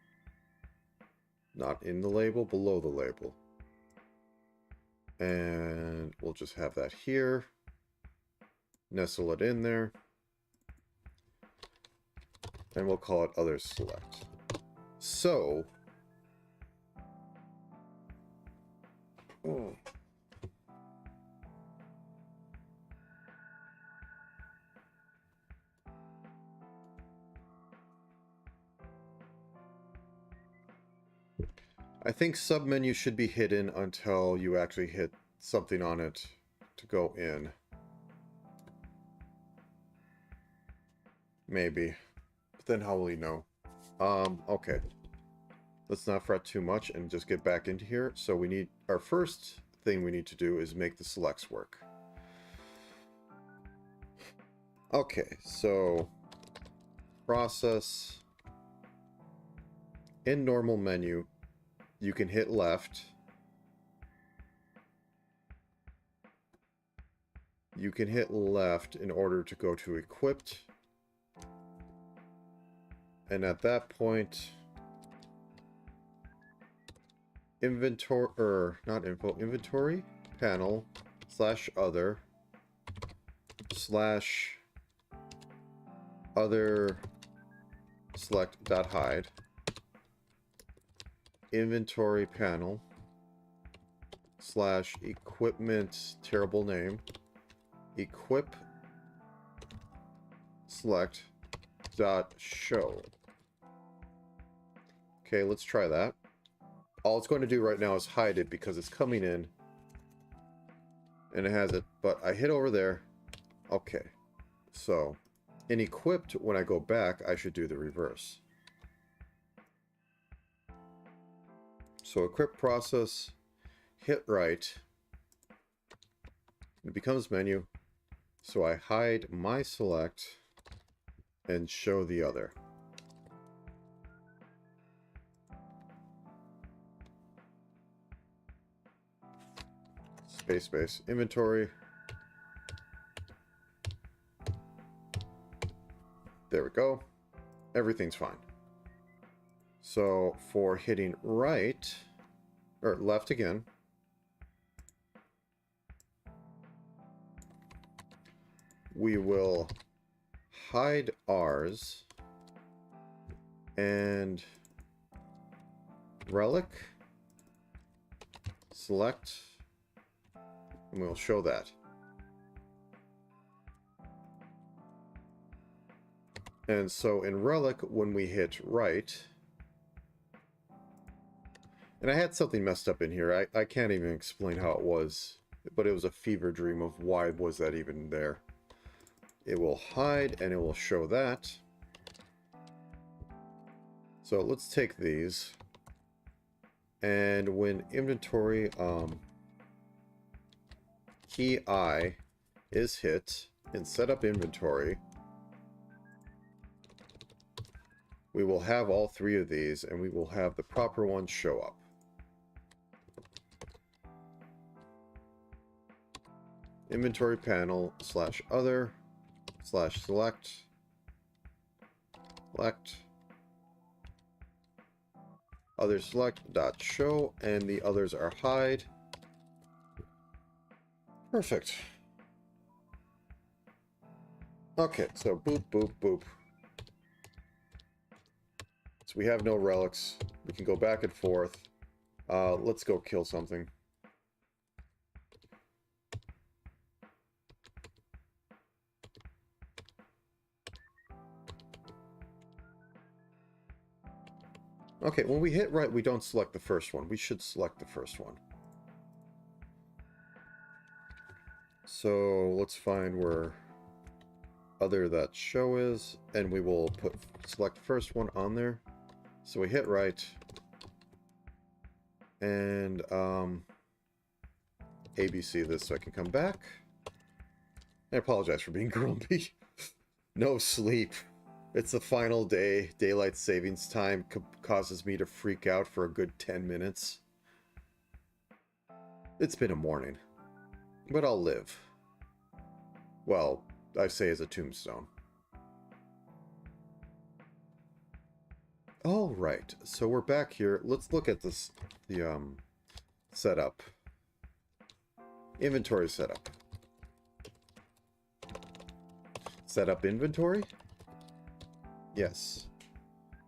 Not in the label, below the label. And we'll just have that here. Nestle it in there. And we'll call it other select. So... Oh. I think submenu should be hidden until you actually hit something on it to go in. Maybe. But then how will you know? Okay. Let's not fret too much and just get back into here. So we need... Our first thing we need to do is make the selects work. Okay, so... Process... In normal menu... You can hit left. You can hit left in order to go to equipped. And at that point, inventory, or not info, inventory panel / other / other select.hide. Inventory panel / equipment, terrible name, equip select dot show. Okay, let's try that. All it's going to do right now is hide it because it's coming in and it has it, but I hit over there. Okay, so in equipped, when I go back, I should do the reverse. So equip process, hit right, it becomes menu. So I hide my select and show the other. Space, inventory. There we go. Everything's fine. So for hitting right, or left again, we will hide ours and relic, select, and we'll show that. And so in relic, when we hit right, and I had something messed up in here. I can't even explain how it was, but it was a fever dream of why was that even there. It will hide and it will show that. So let's take these. And when inventory key I is hit in setup inventory, we will have all three of these and we will have the proper ones show up. Inventory panel / other / select, other select dot show, and the others are hide. Perfect. Okay, so boop, boop, boop. So we have no relics. We can go back and forth. Let's go kill something. Okay, when we hit right, we don't select the first one. We should select the first one. So let's find where other that show is, and we will put select first one on there. So we hit right, and ABC this so I can come back. I apologize for being grumpy. No sleep. It's the final day. Daylight savings time causes me to freak out for a good 10 minutes. It's been a morning. But I'll live. Well, I say as a tombstone. Alright, so we're back here. Let's look at this, the setup. Inventory setup. Setup inventory? Yes.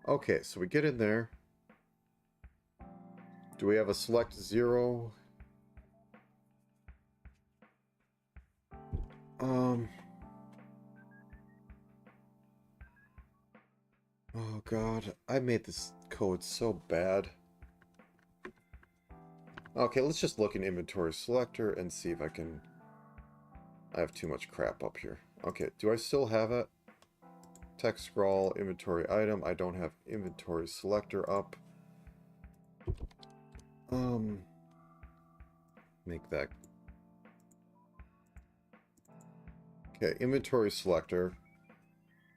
Okay, so we get in there. Do we have a select 0? Oh god, I made this code so bad. Okay, let's just look in inventory selector and see if I can... I have too much crap up here. Okay, do I still have it? Text scroll, inventory item. I don't have inventory selector up. Make that. Okay, inventory selector.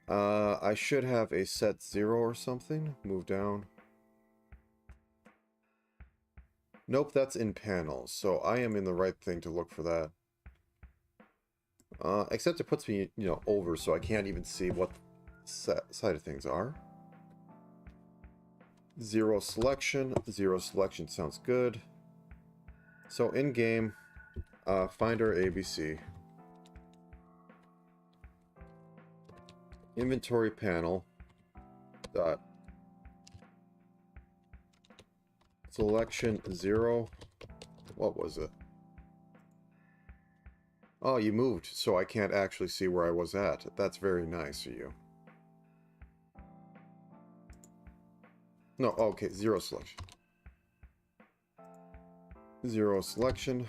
I should have a set 0 or something. Move down. Nope, that's in panels, so I am in the right thing to look for that. Except it puts me, you know, over, so I can't even see what side of things are. 0 selection. 0 selection sounds good. So in game, find our ABC. Inventory panel. Dot. Selection 0. What was it? Oh, you moved, so I can't actually see where I was at. That's very nice of you. No, okay, 0 selection. 0 selection.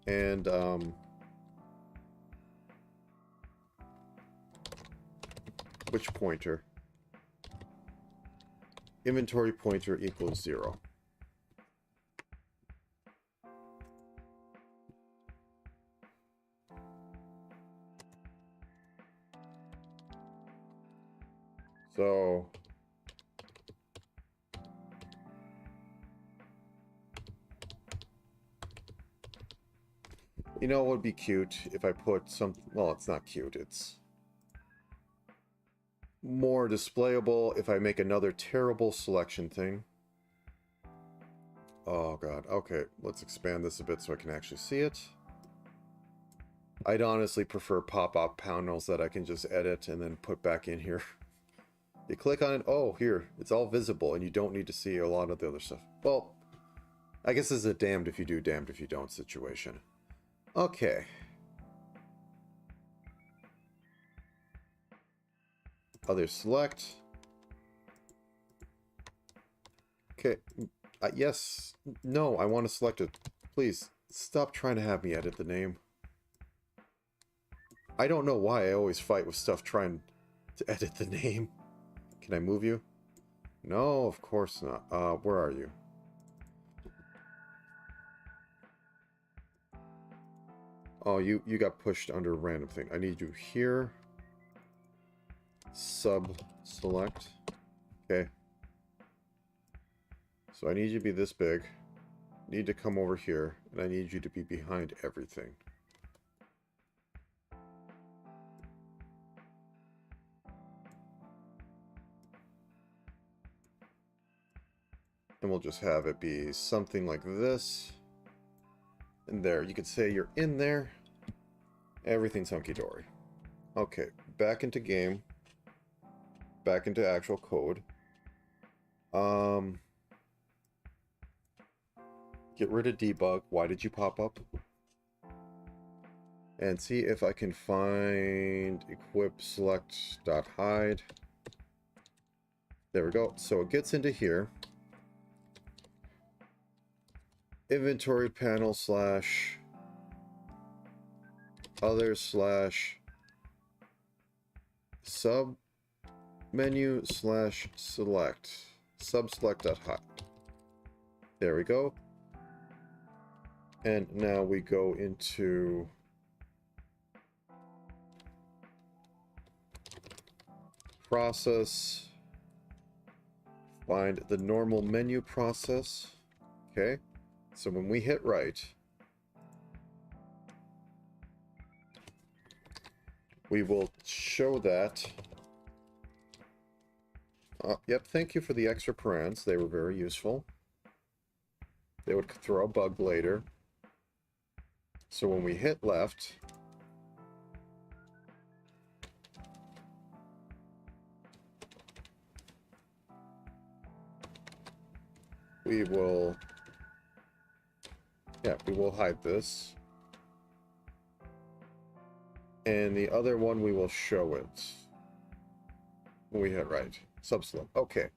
And, which pointer? Inventory pointer equals 0. So... You know, it would be cute if I put some... Well, it's not cute, it's... more displayable if I make another terrible selection thing. Oh god, okay, let's expand this a bit so I can actually see it. I'd honestly prefer pop-up panels that I can just edit and then put back in here. You click on it, oh, here, it's all visible, and you don't need to see a lot of the other stuff. Well, I guess this is a damned if you do, damned if you don't situation. Okay. Other select. Okay. Yes. No, I want to select it. Please, stop trying to have me edit the name. I don't know why I always fight with stuff trying to edit the name. Can I move you? No, of course not. Where are you? Oh, you got pushed under a random thing. I need you here. Select. Okay. So I need you to be this big. Need to come over here, and I need you to be behind everything. And we'll just have it be something like this. And there, you could say you're in there. Everything's hunky-dory. Okay, back into game. Back into actual code. Get rid of debug. Why did you pop up? And see if I can find equip select.hide. There we go. So it gets into here. Inventory panel slash other slash sub menu slash select subselect.hide. There we go. And now we go into process, find the normal menu process. Okay, so when we hit right, we will show that. Yep, thank you for the extra parens. They were very useful. They would throw a bug later. So when we hit left, we will hide this. And the other one, we will show it when we hit right. Subselect. Okay.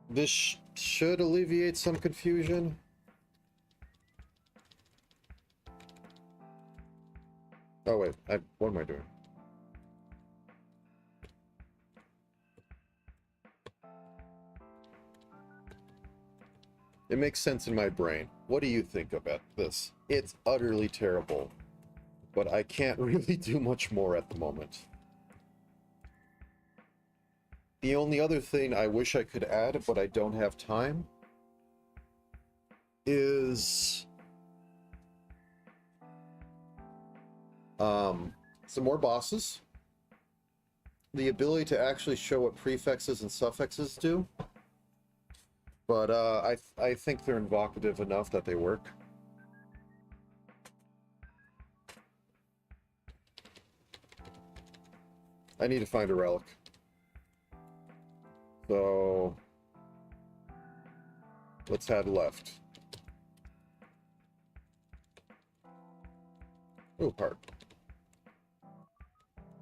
This should alleviate some confusion. Oh wait, what am I doing? It makes sense in my brain. What do you think about this? It's utterly terrible, but I can't really do much more at the moment. The only other thing I wish I could add, but I don't have time, is some more bosses. The ability to actually show what prefixes and suffixes do. But I think they're invocative enough that they work. I need to find a relic. So let's head left. Ooh, heart.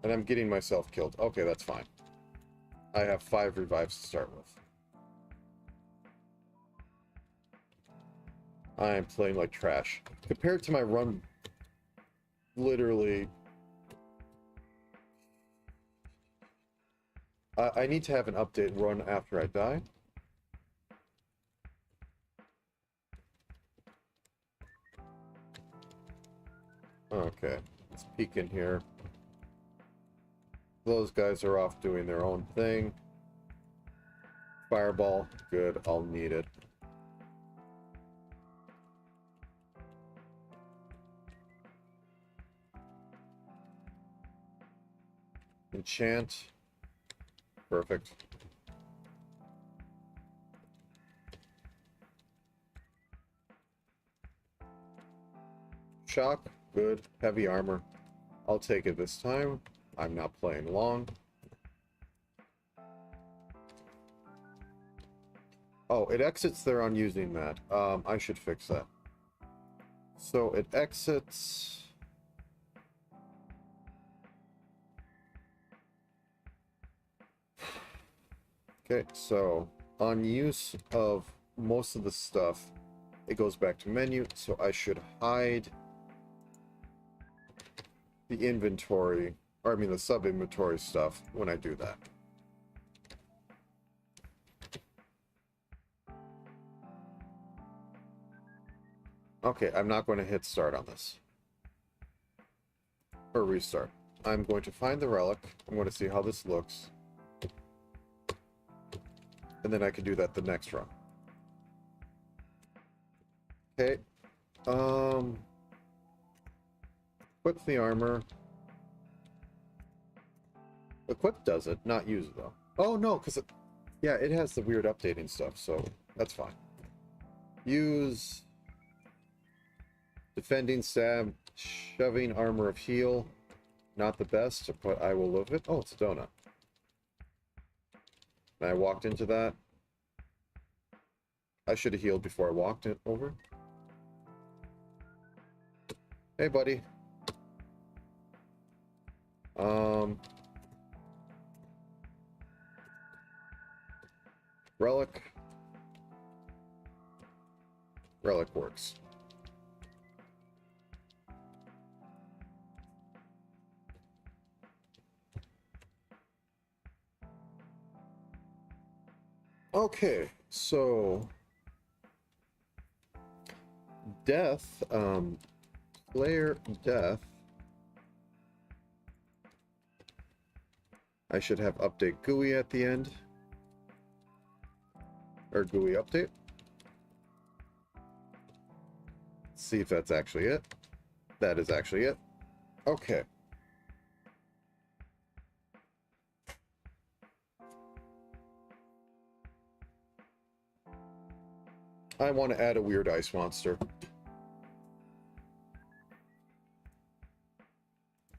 And I'm getting myself killed. Okay, that's fine. I have 5 revives to start with. I am playing like trash. Compared to my run, literally... I need to have an update run after I die. Okay, let's peek in here. Those guys are off doing their own thing. Fireball, good, I'll need it. Enchant. Perfect. Shock, good. Heavy armor. I'll take it this time. I'm not playing long. Oh, it exits there on using that. I should fix that. So it exits. Okay, so on use of most of the stuff, it goes back to menu, so I should hide the inventory, or I mean the sub-inventory stuff when I do that. Okay, I'm not going to hit start on this. Or restart. I'm going to find the relic. I'm going to see how this looks. And then I can do that the next run. Okay. Equip the armor. Equip does it, not use it though. Oh no, because it, yeah, it has the weird updating stuff, so that's fine. Use defending stab, shoving armor of heal. Not the best, but I will live it. Oh, it's a donut. And I walked into that. I should have healed before I walked it over. Hey, buddy. Relic. Relic works. Okay, so death, player death. I should have update GUI at the end. Or GUI update. Let's see if that's actually it. That is actually it. Okay. I want to add a weird ice monster.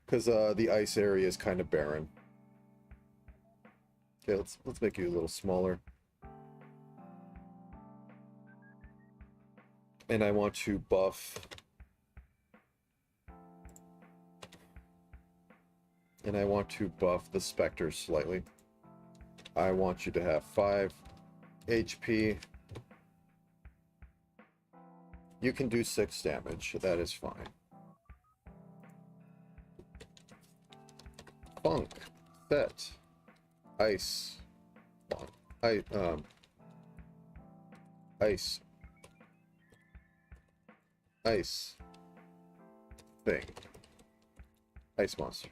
Because the ice area is kind of barren. Okay, let's make you a little smaller. And I want to buff. And I want to buff the specters slightly. I want you to have 5 HP. You can do 6 damage. That is fine. Funk. Set. Ice. Ice. Ice. Thing. Ice monster.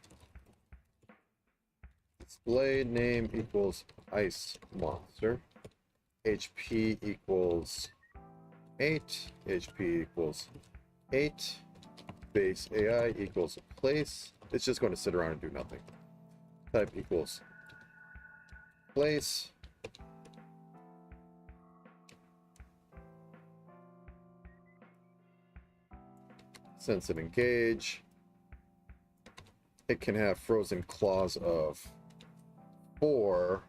Display name equals ice monster. HP equals 8. HP equals 8. Base AI equals place. It's just going to sit around and do nothing. Type equals place. Sense and engage. It can have frozen claws of 4.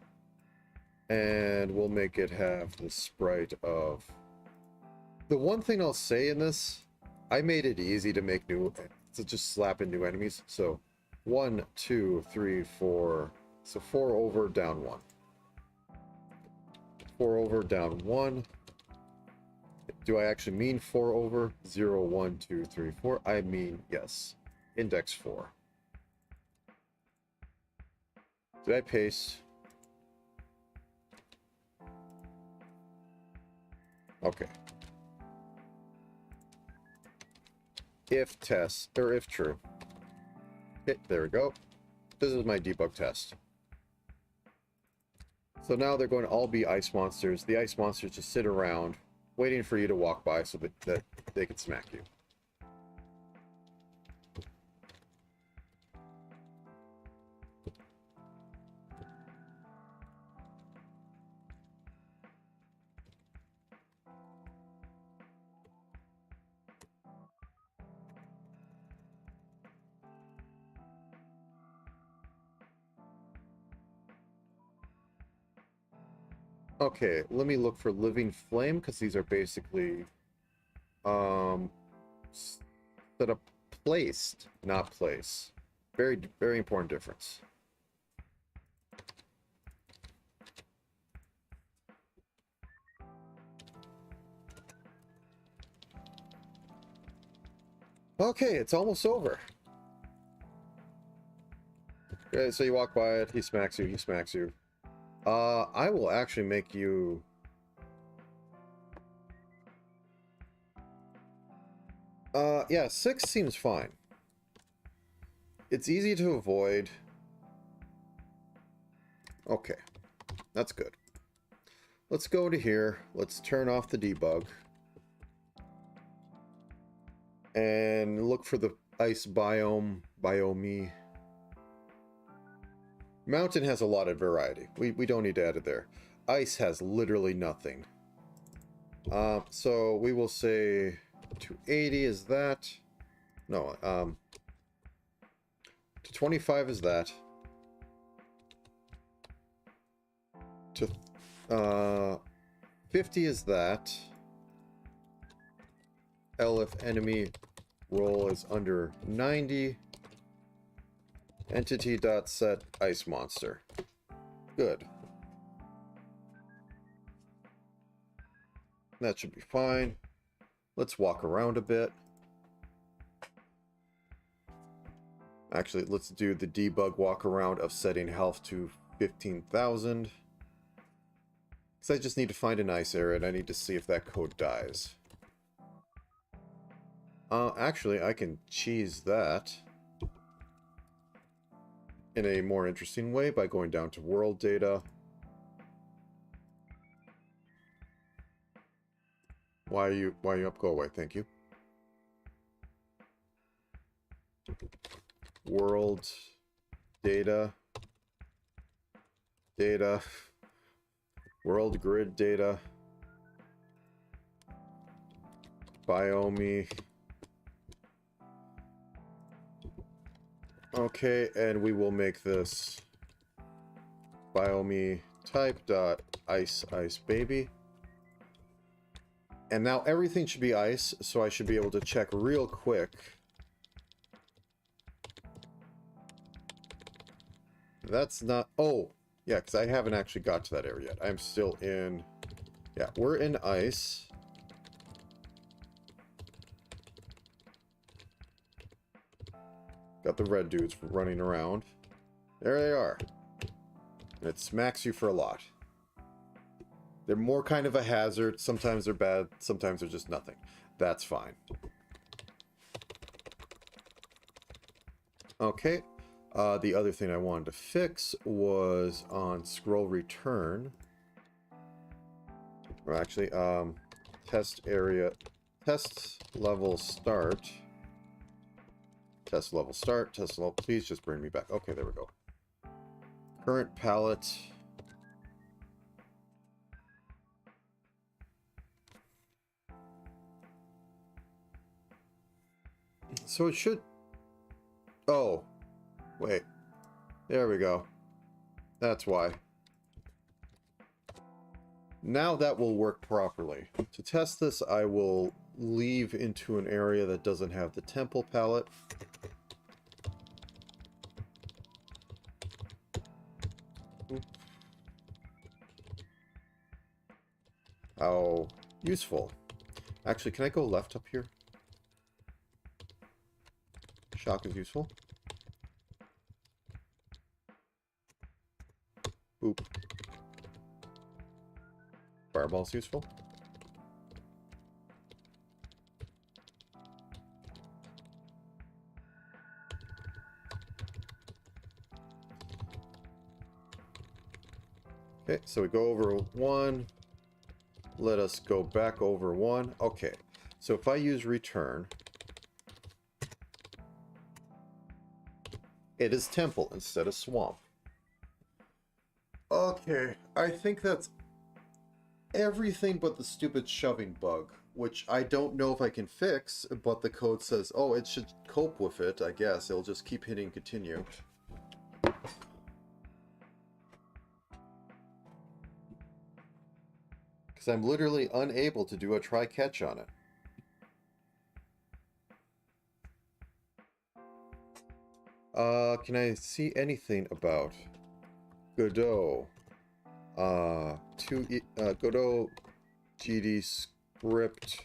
And we'll make it have the sprite of... The one thing I'll say in this, I made it easy to make new... to just slap in new enemies. So 1, 2, 3, 4. So 4 over, down 1. 4 over, down 1. Do I actually mean 4 over? 0, 1, 2, 3, 4. I mean, yes. Index 4. Did I paste? Okay. If test, or if true. Okay, there we go. This is my debug test. So now they're going to all be ice monsters. The ice monsters just sit around, waiting for you to walk by so that they can smack you. Okay, let me look for living flame, because these are basically set up placed, not place. Very, very important difference. Okay, it's almost over. Okay, so you walk by it, he smacks you, he smacks you. I will actually make you... yeah, 6 seems fine. It's easy to avoid. Okay, that's good. Let's go to here. Let's turn off the debug. And look for the ice biome, biome. Mountain has a lot of variety. We don't need to add it there. Ice has literally nothing. So we will say 280 is that. No, 225 is that. To 50 is that. If enemy roll is under 90. Entity.set ice monster. Good. That should be fine. Let's walk around a bit. Actually, let's do the debug walk around of setting health to 15,000. Because I just need to find an ice area and I need to see if that code dies. Actually, I can cheese that in a more interesting way by going down to world data. Why are you up? Go away, thank you. World data. Data. World grid data. Biome. Okay, and we will make this biome type dot ice baby. And now everything should be ice, so I should be able to check real quick. That's not... Oh, yeah, because I haven't actually got to that area yet. I'm still in... Yeah, we're in ice. Got the red dudes running around. There they are. And it smacks you for a lot. They're more kind of a hazard. Sometimes they're bad. Sometimes they're just nothing. That's fine. Okay. The other thing I wanted to fix was on scroll return. Or actually, test area, test level start. Test level start, test level, please just bring me back. Okay, there we go. Current palette. So it should... Oh, wait. There we go. That's why. Now that will work properly. To test this, I will leave into an area that doesn't have the temple palette. How useful. Actually, can I go left up here? Shock is useful. Boop. Fireball's useful. Okay, so we go over 1. Let us go back over 1. Okay, so if I use return, it is temple instead of swamp. Okay, I think that's everything but the stupid shoving bug, which I don't know if I can fix, but the code says, oh, it should cope with it, I guess. It'll just keep hitting continue. Because I'm literally unable to do a try-catch on it. Can I see anything about Godot? Godot GD script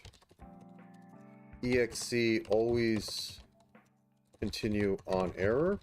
exe always continue on error?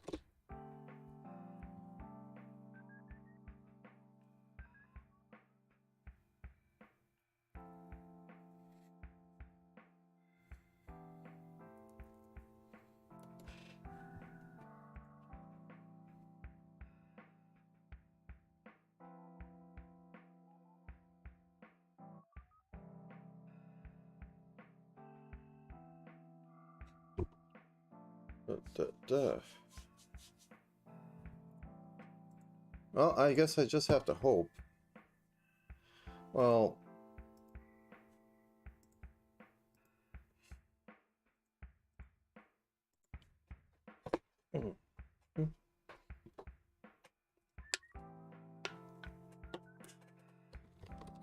Well, I guess I just have to hope. Well...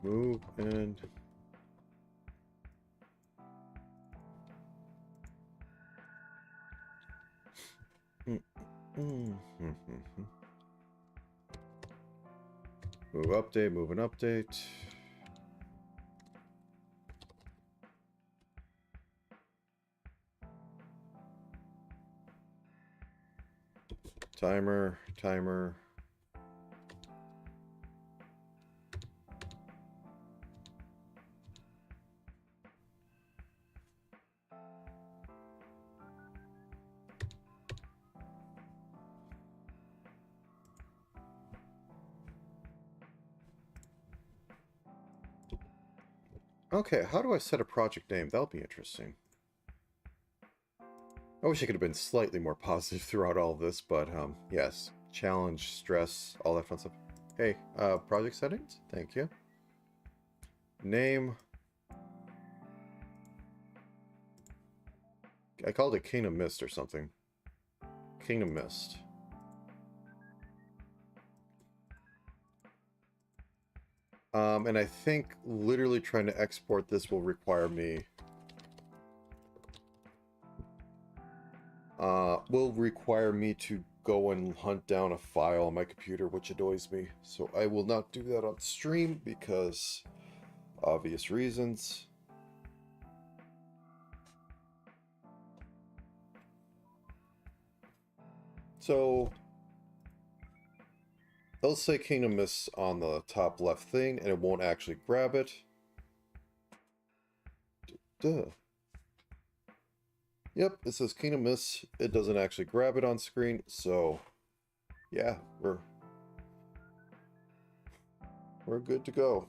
Move and... Move update, move and update. Timer, timer. Okay, how do I set a project name? That'll be interesting. I wish I could have been slightly more positive throughout all of this, but yes. Challenge, stress, all that fun stuff. Hey, project settings? Thank you. Name. I called it Kingdom Mist or something. Kingdom Mist. And I think literally trying to export this will require me... will require me to go and hunt down a file on my computer, which annoys me. So I will not do that on stream because obvious reasons. So they'll say Kingdom Mist on the top left thing, and it won't actually grab it. Duh. Yep, it says Kingdom Mist. It doesn't actually grab it on screen, so yeah, we're good to go.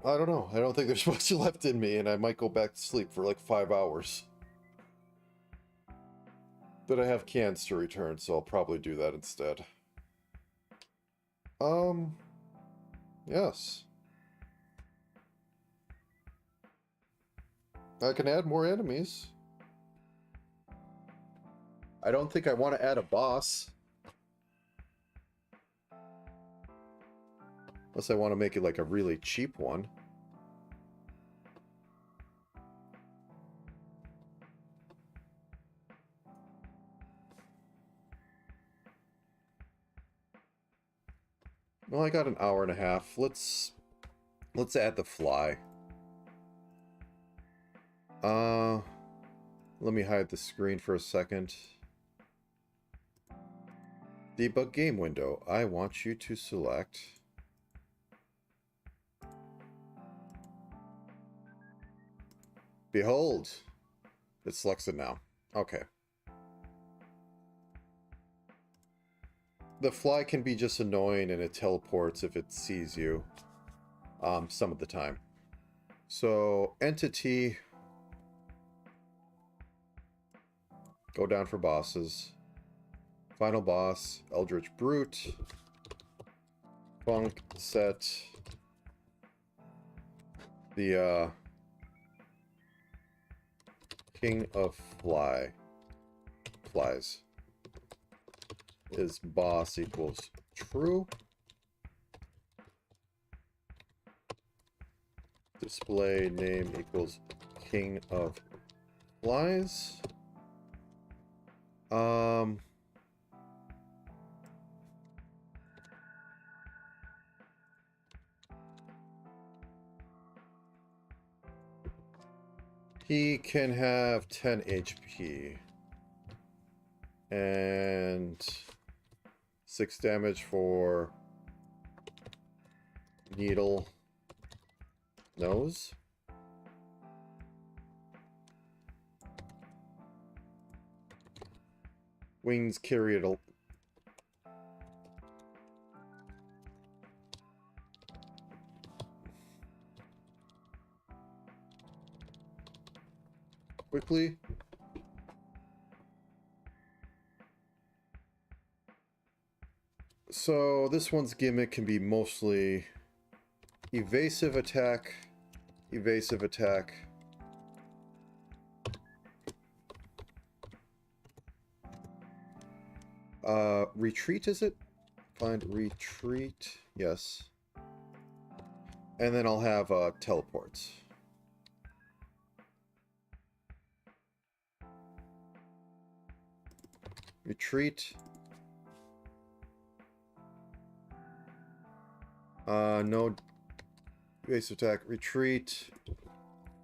I don't know. I don't think there's much left in me, and I might go back to sleep for like 5 hours. But I have cans to return, so I'll probably do that instead. Yes. I can add more enemies. I don't think I want to add a boss. Unless I want to make it like a really cheap one. Well, I got an hour and a half. Let's add the fly. Let me hide the screen for a second. Debug game window. I want you to select behold. It selects it now. Okay. The fly can be just annoying and it teleports if it sees you. Some of the time. So, entity. Go down for bosses. Final boss, Eldritch Brute. Funk set. The, King of Flies. is boss equals true. Display name equals king of flies. He can have 10 HP. And 6 damage for needle nose. Wings carry it. Quickly. So this one's gimmick can be mostly evasive attack, evasive attack. Retreat, is it? Find retreat, yes. And then I'll have teleports. Retreat. No base attack. Retreat.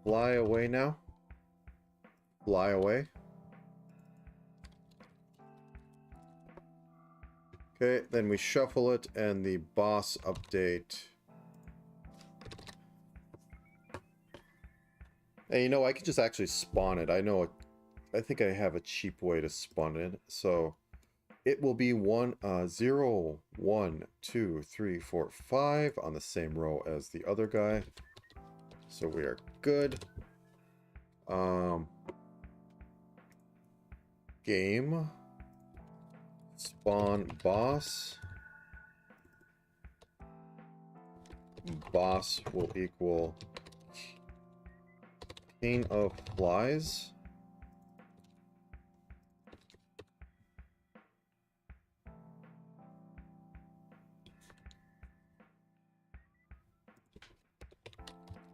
Fly away now. Fly away. Okay, then we shuffle it and the boss update. And you know, I can just actually spawn it. I know it. I think I have a cheap way to spawn it. So it will be 0, 1, 2, 3, 4, 5 on the same row as the other guy. So we are good. Game. Spawn boss. Boss will equal king of flies.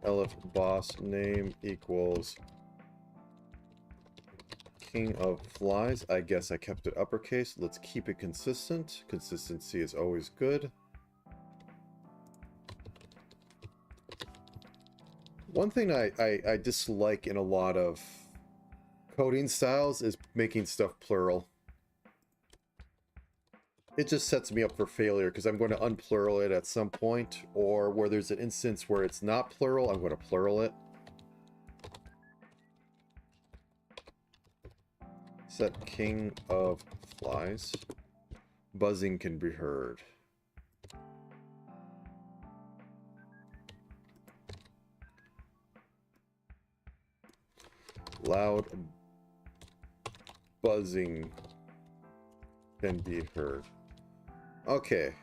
Elif boss name equals king of flies. I guess I kept it uppercase. Let's keep it consistent. Consistency is always good. One thing I dislike in a lot of coding styles is making stuff plural. It just sets me up for failure because I'm going to unplural it at some point, or where there's an instance where it's not plural, I'm going to plural it. Set king of flies. Buzzing can be heard. Loud buzzing can be heard. Okay.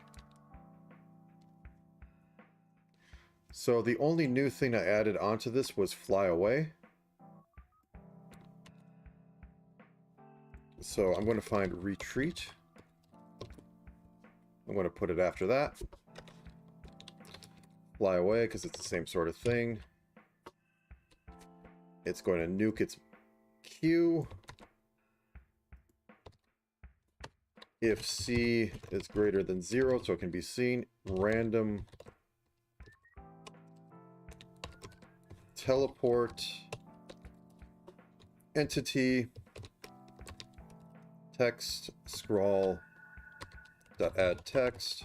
So the only new thing I added onto this was fly away. So I'm going to find retreat. I'm going to put it after that. Fly away because it's the same sort of thing. It's going to nuke its Q. If C is greater than 0, so it can be seen. Random teleport entity text scroll dot add text.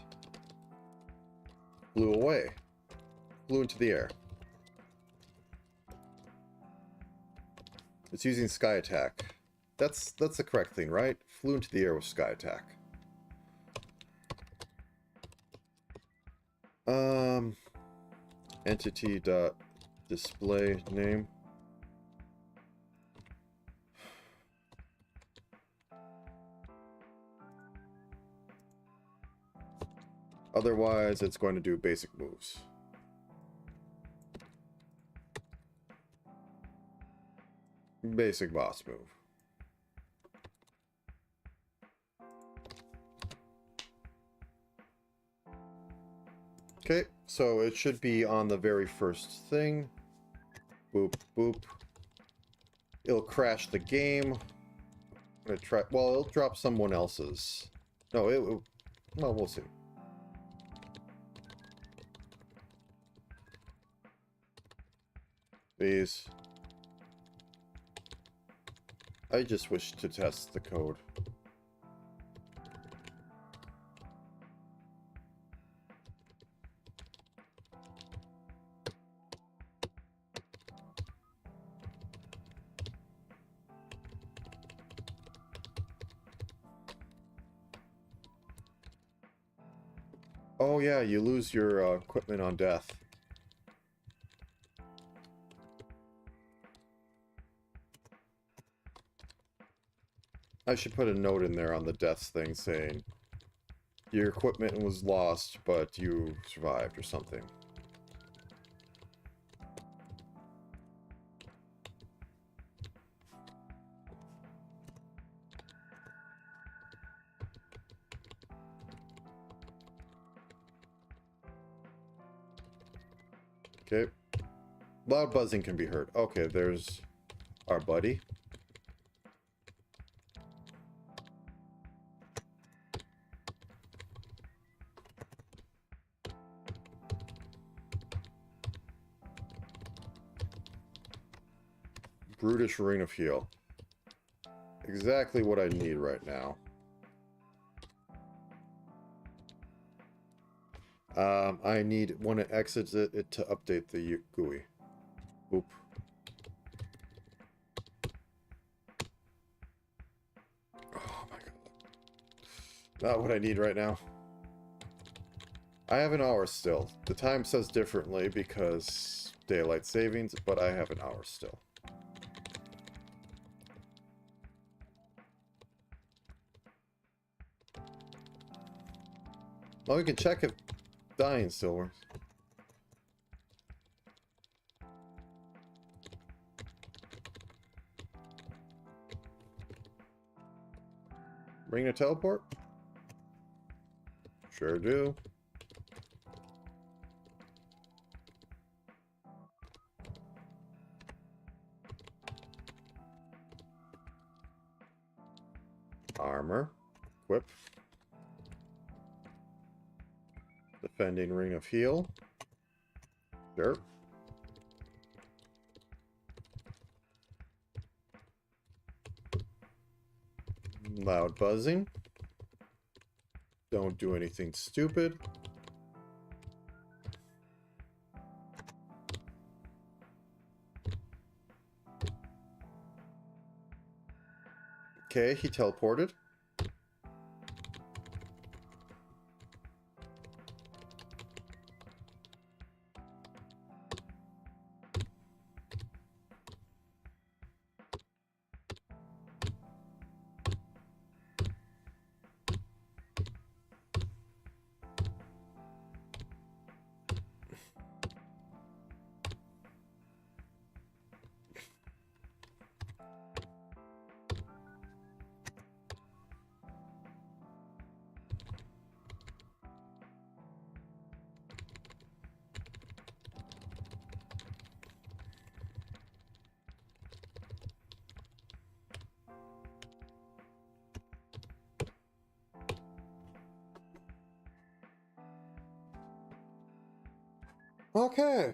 Flew away. Flew into the air. It's using sky attack. That's the correct thing, right? Flew into the air with sky attack. Entity dot display name. Otherwise, it's going to do basic moves. Basic boss move. Okay, so it should be on the very first thing. Boop, boop. It'll crash the game. I'm gonna try. Well, it'll drop someone else's. No, well, we'll see. Please. I just wish to test the code. Oh yeah, you lose your equipment on death. I should put a note in there on the deaths thing saying your equipment was lost, but you survived or something. Okay. Loud buzzing can be heard. Okay, there's our buddy. Brutish Ring of Heal. Exactly what I need right now. I need, when it exits it to update the GUI. Oop. Oh my god. Not what I need right now. I have an hour still. The time says differently because daylight savings, but I have an hour still. Well, we can check if dying still works. Ring a teleport? Sure do. Armor. Equip. Defending Ring of Heal. Sure. Loud buzzing. Don't do anything stupid. Okay, he teleported. Okay.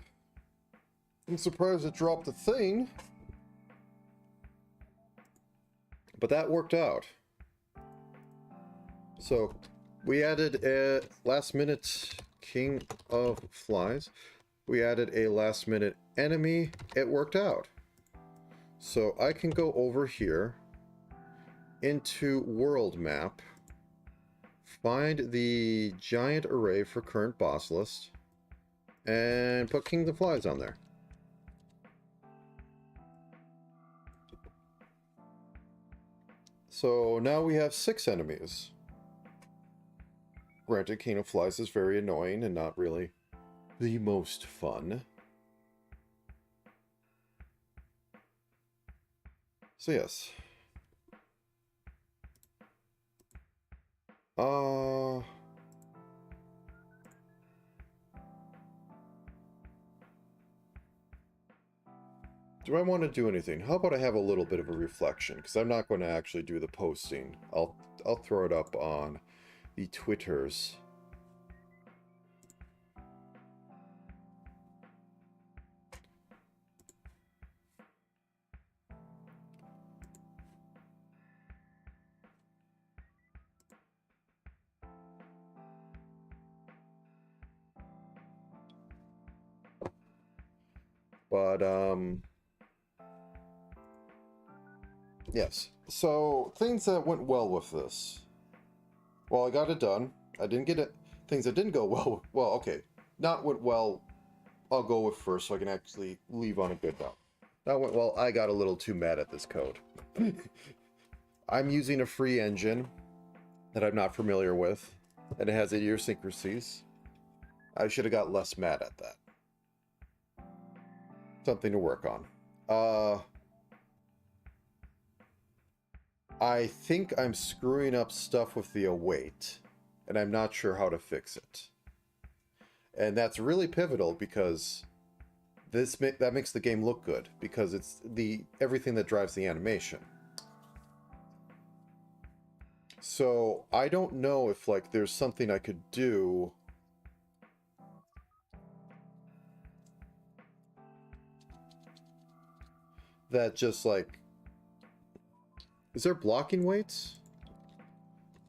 I'm surprised it dropped the thing. But that worked out. So, we added a last minute King of Flies. We added a last minute enemy. It worked out. So I can go over here into world map, find the giant array for current boss list, and put King of the Flies on there. So now we have 6 enemies. Granted, King of Flies is very annoying and not really the most fun. So yes. Do I want to do anything? How about I have a little bit of a reflection? Because I'm not going to actually do the posting. I'll throw it up on the Twitters. But, yes. So, things that went well with this. Well, I got it done. I didn't get it. Things that didn't go well. Well, okay. Not went well. I'll go with first so I can actually leave on a good note. That went well. I got a little too mad at this code. I'm using a free engine that I'm not familiar with, and it has idiosyncrasies. I should have got less mad at that. Something to work on. I think I'm screwing up stuff with the await, and I'm not sure how to fix it. And that's really pivotal because that makes the game look good, because it's everything that drives the animation. So I don't know if like there's something I could do that just like, is there blocking weights?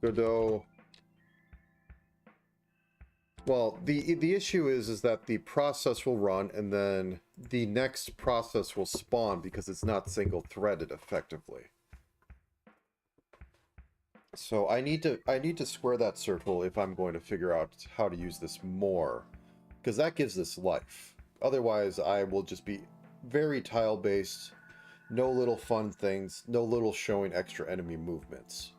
Godot. Well, the issue is that the process will run and then the next process will spawn because it's not single threaded effectively. So I need to square that circle if I'm going to figure out how to use this more, because that gives this life. Otherwise, I will just be very tile based, no little fun things, no little showing extra enemy movements,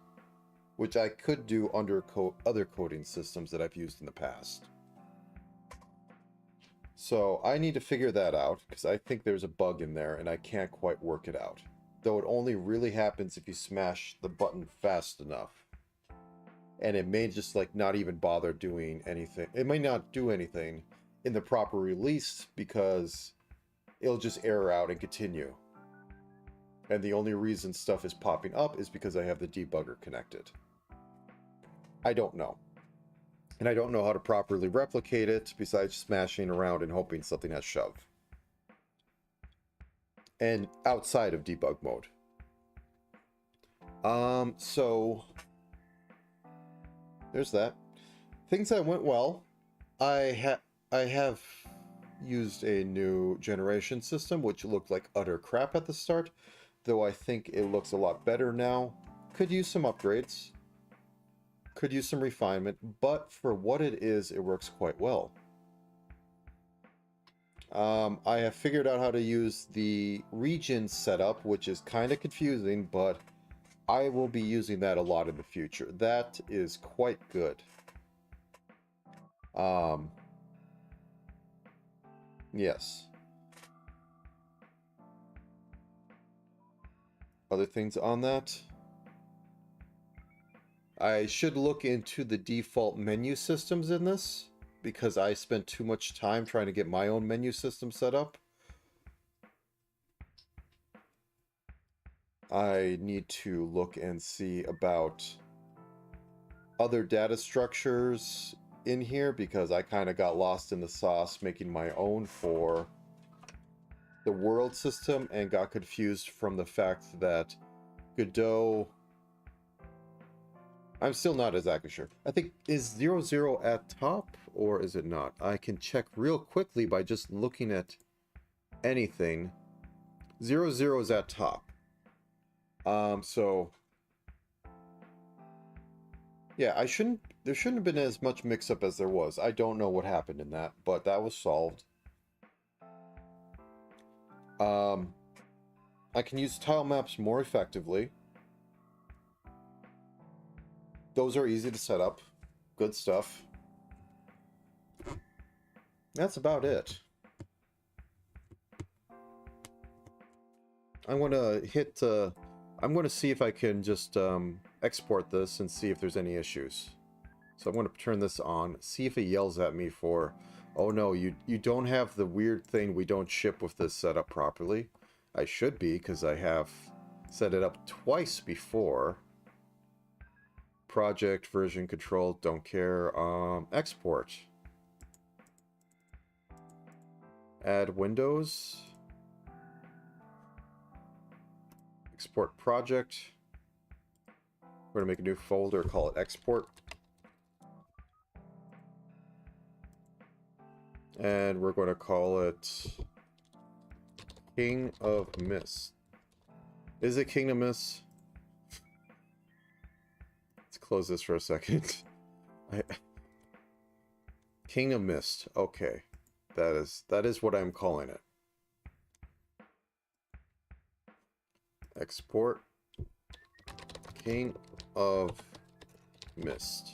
which I could do under other coding systems that I've used in the past. So I need to figure that out, because I think there's a bug in there and I can't quite work it out. Though it only really happens if you smash the button fast enough. And it may just like not even bother doing anything. It may not do anything in the proper release because it'll just error out and continue. And the only reason stuff is popping up is because I have the debugger connected. I don't know. And I don't know how to properly replicate it besides smashing around and hoping something has shove. And outside of debug mode. So there's that. Things that went well. I have used a new generation system, which looked like utter crap at the start, though I think it looks a lot better now. Could use some upgrades. Could use some refinement, but for what it is, it works quite well. I have figured out how to use the region setup, which is kind of confusing, but I will be using that a lot in the future. That is quite good. Yes. Other things on that? I should look into the default menu systems in this, because I spent too much time trying to get my own menu system set up. I need to look and see about other data structures in here, because I kind of got lost in the sauce making my own for the world system and got confused from the fact that Godot... I'm still not exactly sure. I think, is 00 at top, or is it not? I can check real quickly by just looking at anything. 00 is at top. So... yeah, there shouldn't have been as much mix-up as there was. I don't know what happened in that, but that was solved. I can use tile maps more effectively. Those are easy to set up. Good stuff. That's about it. I'm going to see if I can just export this and see if there's any issues. So I'm going to turn this on, see if it yells at me for, oh no, you don't have the weird thing we don't ship with this setup properly. I should be, because I have set it up twice before. Project, version control, don't care. Export. Add windows. Export project. We're going to make a new folder, call it export. And we're going to call it King of Mist. Is it King of Mist? Let's close this for a second. King of Mist. Okay. That is what I'm calling it. Export King of Mist.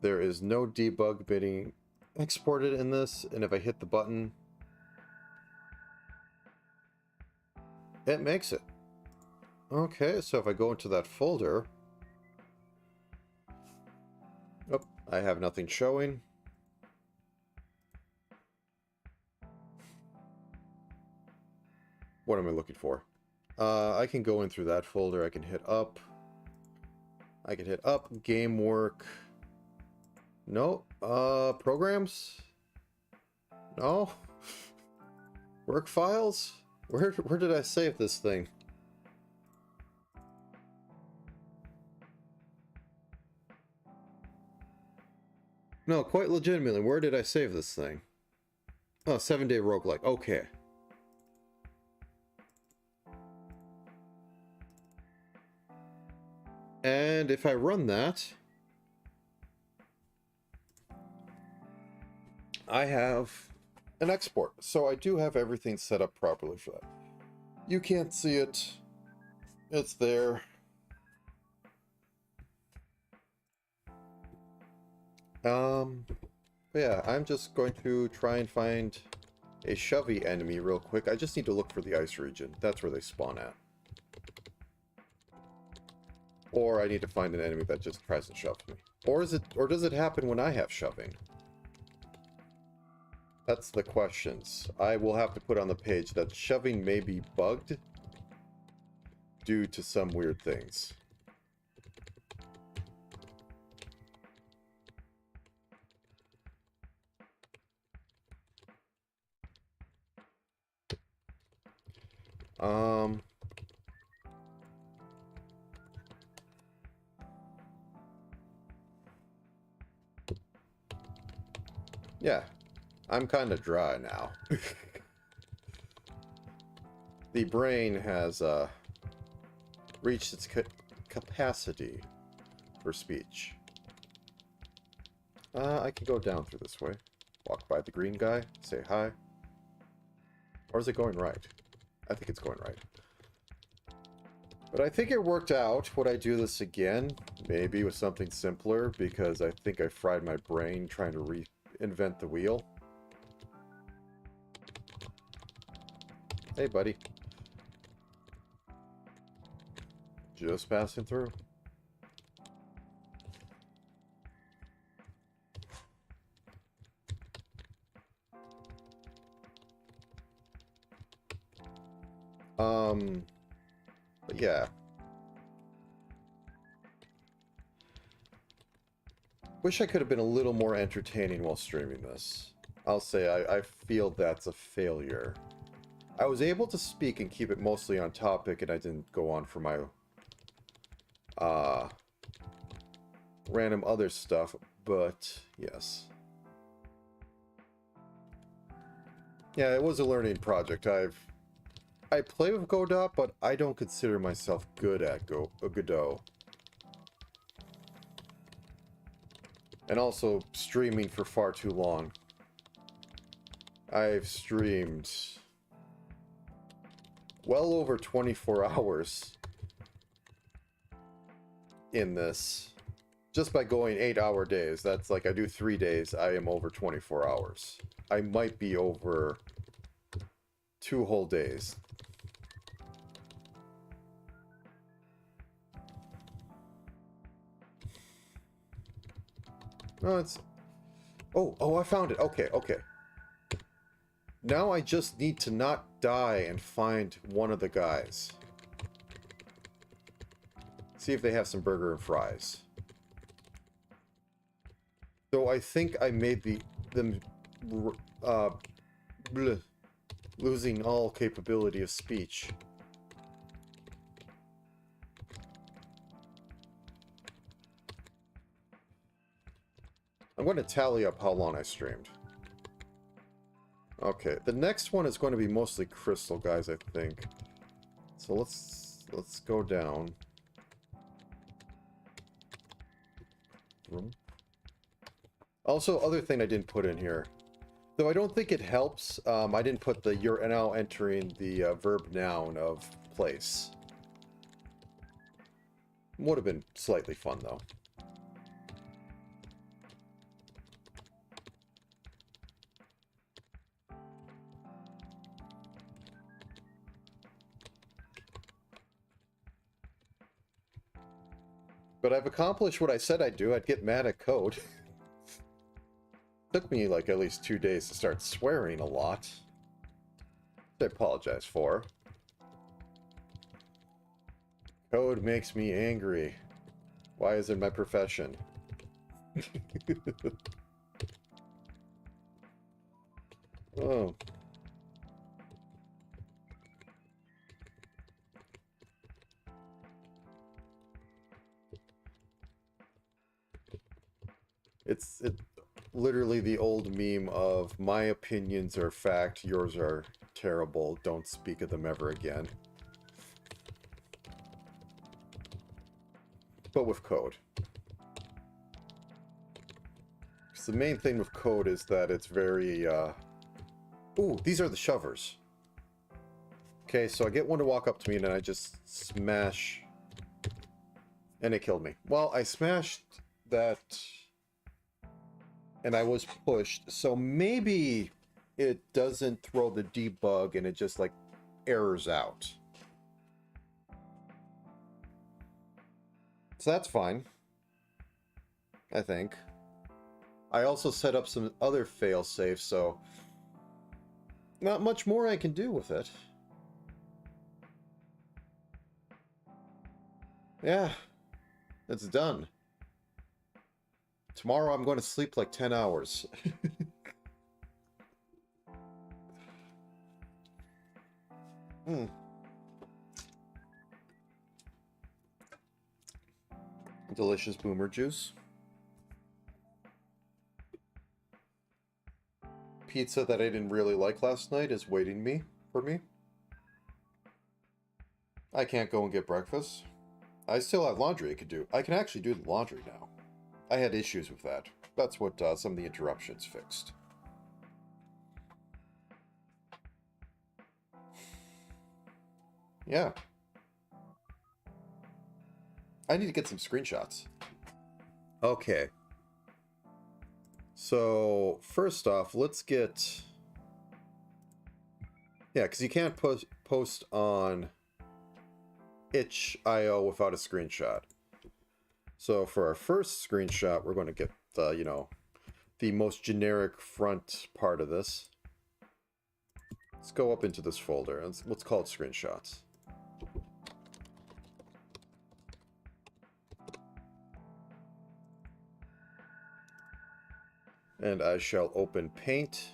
There is no debug being exported in this, and if I hit the button, it makes it. Okay, so if I go into that folder, oh, I have nothing showing. What am I looking for? I can go in through that folder. I can hit up. I can hit up. Game work. No. Programs. No. Work files. Where did I save this thing? No, quite legitimately. Where did I save this thing? Oh, 7-day roguelike. Okay. And if I run that, I have an export. So I do have everything set up properly for that. You can't see it. It's there. But yeah, I'm just going to try and find a shovey enemy real quick. I just need to look for the ice region. That's where they spawn at. Or I need to find an enemy that just tries to shove me. Or does it happen when I have shoving? That's the questions. I will have to put on the page that shoving may be bugged due to some weird things. Yeah, I'm kind of dry now. The brain has reached its capacity for speech. I can go down through this way. Walk by the green guy, say hi. Or is it going right? I think it's going right. But I think it worked out. Would I do this again? Maybe with something simpler, because I think I fried my brain trying to reinvent the wheel. Hey, buddy. Just passing through. But yeah. Wish I could have been a little more entertaining while streaming this. I'll say I feel that's a failure. I was able to speak and keep it mostly on topic, and I didn't go on for my random other stuff, but yes. Yeah, it was a learning project. I play with Godot, but I don't consider myself good at Godot. And also streaming for far too long. I've streamed well over 24 hours in this. Just by going 8-hour days. That's like I do 3 days, I am over 24 hours. I might be over 2 whole days. No, it's... Oh, I found it. Okay. Now I just need to not die and find one of the guys. See if they have some burger and fries. So I think I made them losing all capability of speech. I'm going to tally up how long I streamed. Okay, the next one is going to be mostly crystal guys, I think. So let's go down. Also, other thing I didn't put in here, though I don't think it helps. I didn't put the you're now entering the verb noun of place. Would have been slightly fun though. But I've accomplished what I said I'd do. I'd get mad at code. Took me like at least 2 days to start swearing a lot. I apologize for. Code makes me angry. Why is it my profession? Oh. It's literally the old meme of my opinions are fact, yours are terrible, don't speak of them ever again. But with code. Because the main thing with code is that it's very, Ooh, these are the shovers. Okay, so I get one to walk up to me and then I just smash... And it killed me. Well, I smashed that... And I was pushed, so maybe it doesn't throw the debug and it just, like, errors out. So that's fine. I think. I also set up some other fail-safes, so... Not much more I can do with it. Yeah. It's done. Tomorrow I'm going to sleep like 10 hours. Delicious boomer juice. Pizza that I didn't really like last night is waiting for me. I can't go and get breakfast. I still have laundry I could do. I can actually do the laundry now. I had issues with that. That's what some of the interruptions fixed. Yeah. I need to get some screenshots. Okay. So, first off, let's get... Yeah, because you can't post on itch.io without a screenshot. So for our first screenshot, we're going to get the, you know, the most generic front part of this. Let's go up into this folder and let's call it screenshots. And I shall open Paint.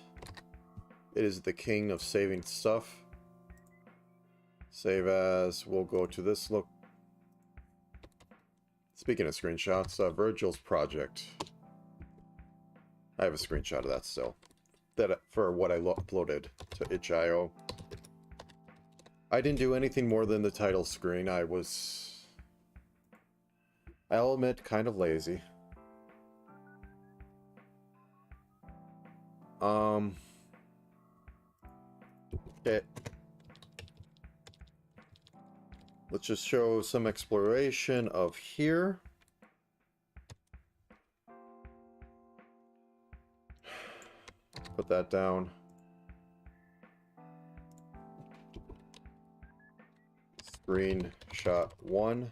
It is the king of saving stuff. Save as, we'll go to this look. Speaking of screenshots, Virgil's project. I have a screenshot of that still. That for what I uploaded to itch.io. I didn't do anything more than the title screen. I'll admit, kind of lazy. Okay. Let's just show some exploration of here. Put that down. Screenshot 1.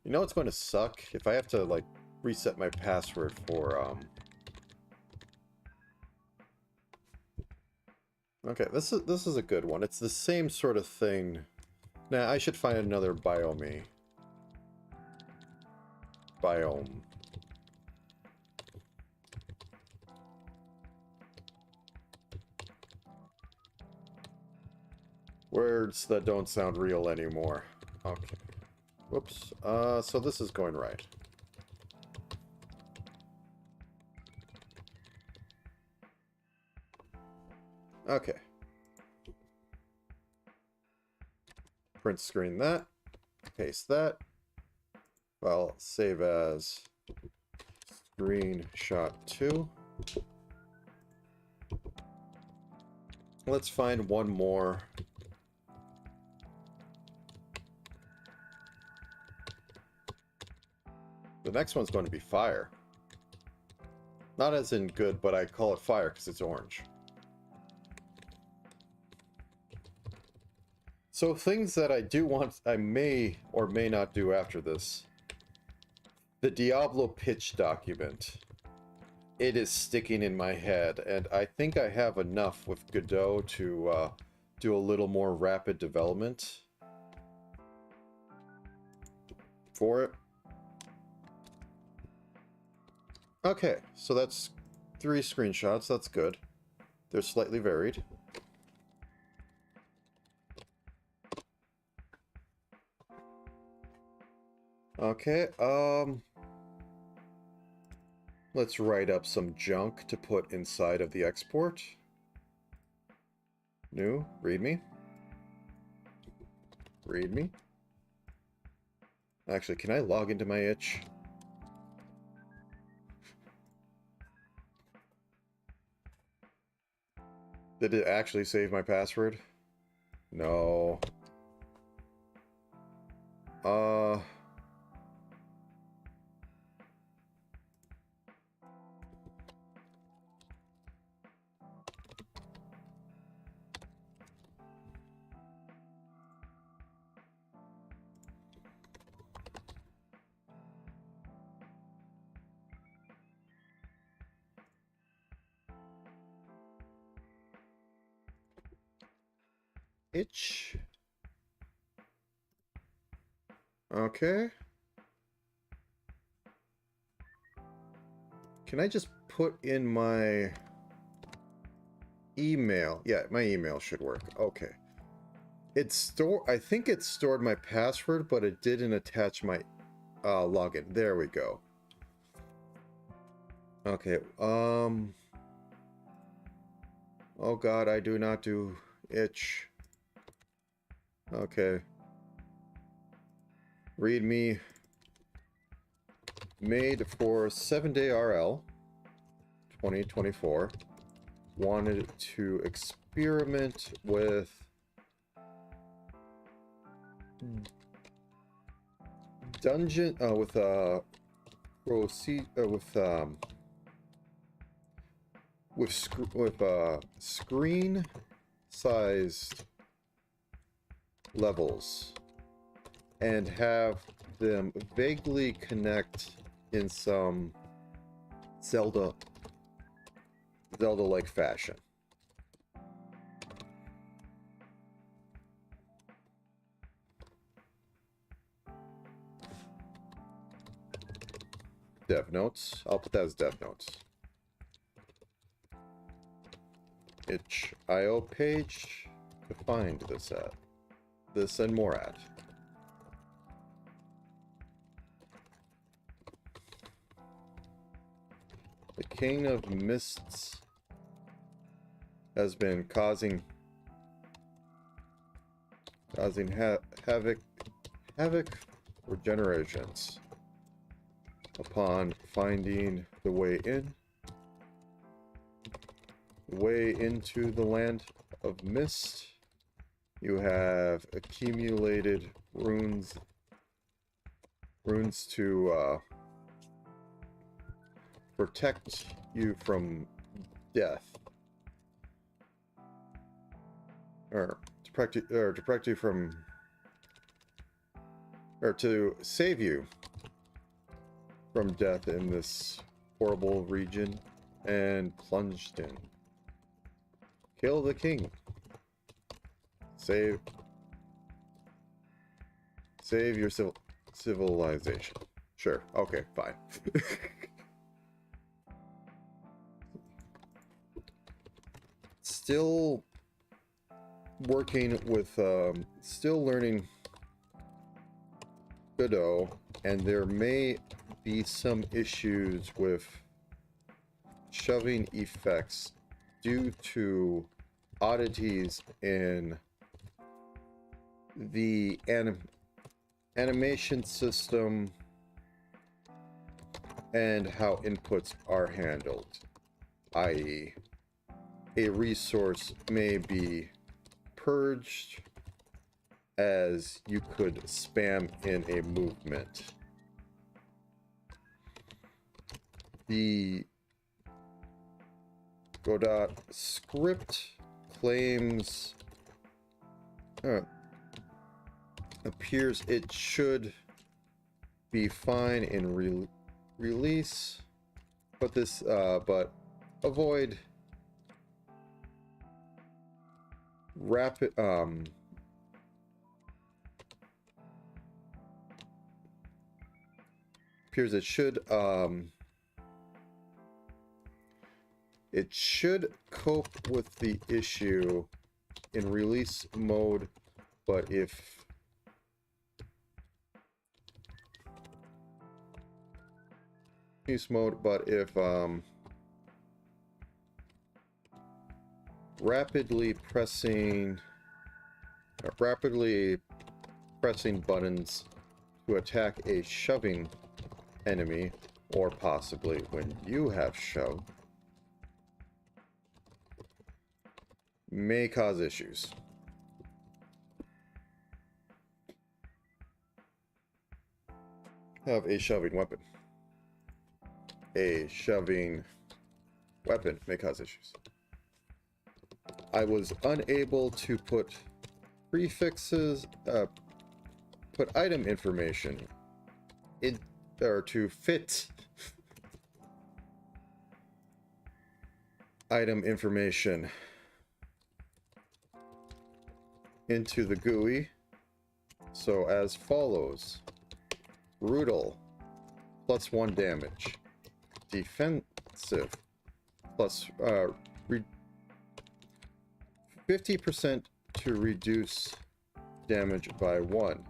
You know it's going to suck if I have to like reset my password for Okay, this is a good one. It's the same sort of thing. Nah, I should find another biome. Biome. Words that don't sound real anymore. Okay. Whoops. So this is going right. Okay. Print screen that. Paste that. Well, save as screenshot 2. Let's find one more. The next one's going to be fire. Not as in good, but I call it fire because it's orange. So things that I do want, I may or may not do after this. The Diablo pitch document. It is sticking in my head, and I think I have enough with Godot to do a little more rapid development for it. Okay, so that's 3 screenshots. That's good. They're slightly varied. Okay, let's write up some junk to put inside of the export. New, readme. Readme. Actually, can I log into my itch? Did it actually save my password? No. Itch. Okay. Can I just put in my email? Yeah, my email should work. Okay. I think it stored my password, but it didn't attach my login. There we go. Okay. Oh god, I do not do itch. Okay. README made for 7-day RL 2024. Wanted to experiment with dungeon with screen sized levels and have them vaguely connect in some Zelda-like fashion. Dev notes. I'll put that as dev notes. itch.io page to find this at. This and more at. The King of Mists has been causing havoc for generations. Upon finding the way into the land of mist, you have accumulated runes to protect you from death, or to save you from death in this horrible region and plunged in. Kill the king. Save your civilization. Sure. Okay, fine. Still working with, still learning Godot, and there may be some issues with shoving effects due to oddities in the animation system and how inputs are handled, i.e., a resource may be purged as you could spam in a movement. The Godot script claims appears it should be fine in release, but this but avoid rapid appears it should cope with the issue in release mode, but if rapidly pressing buttons to attack a shoving enemy, or possibly when you have shoved, may cause issues. Have a shoving weapon. A shoving weapon may cause issues. I was unable to put prefixes, put item information in, or to fit item information into the GUI. So as follows: brutal, +1 damage. Defensive, plus 50% to reduce damage by 1.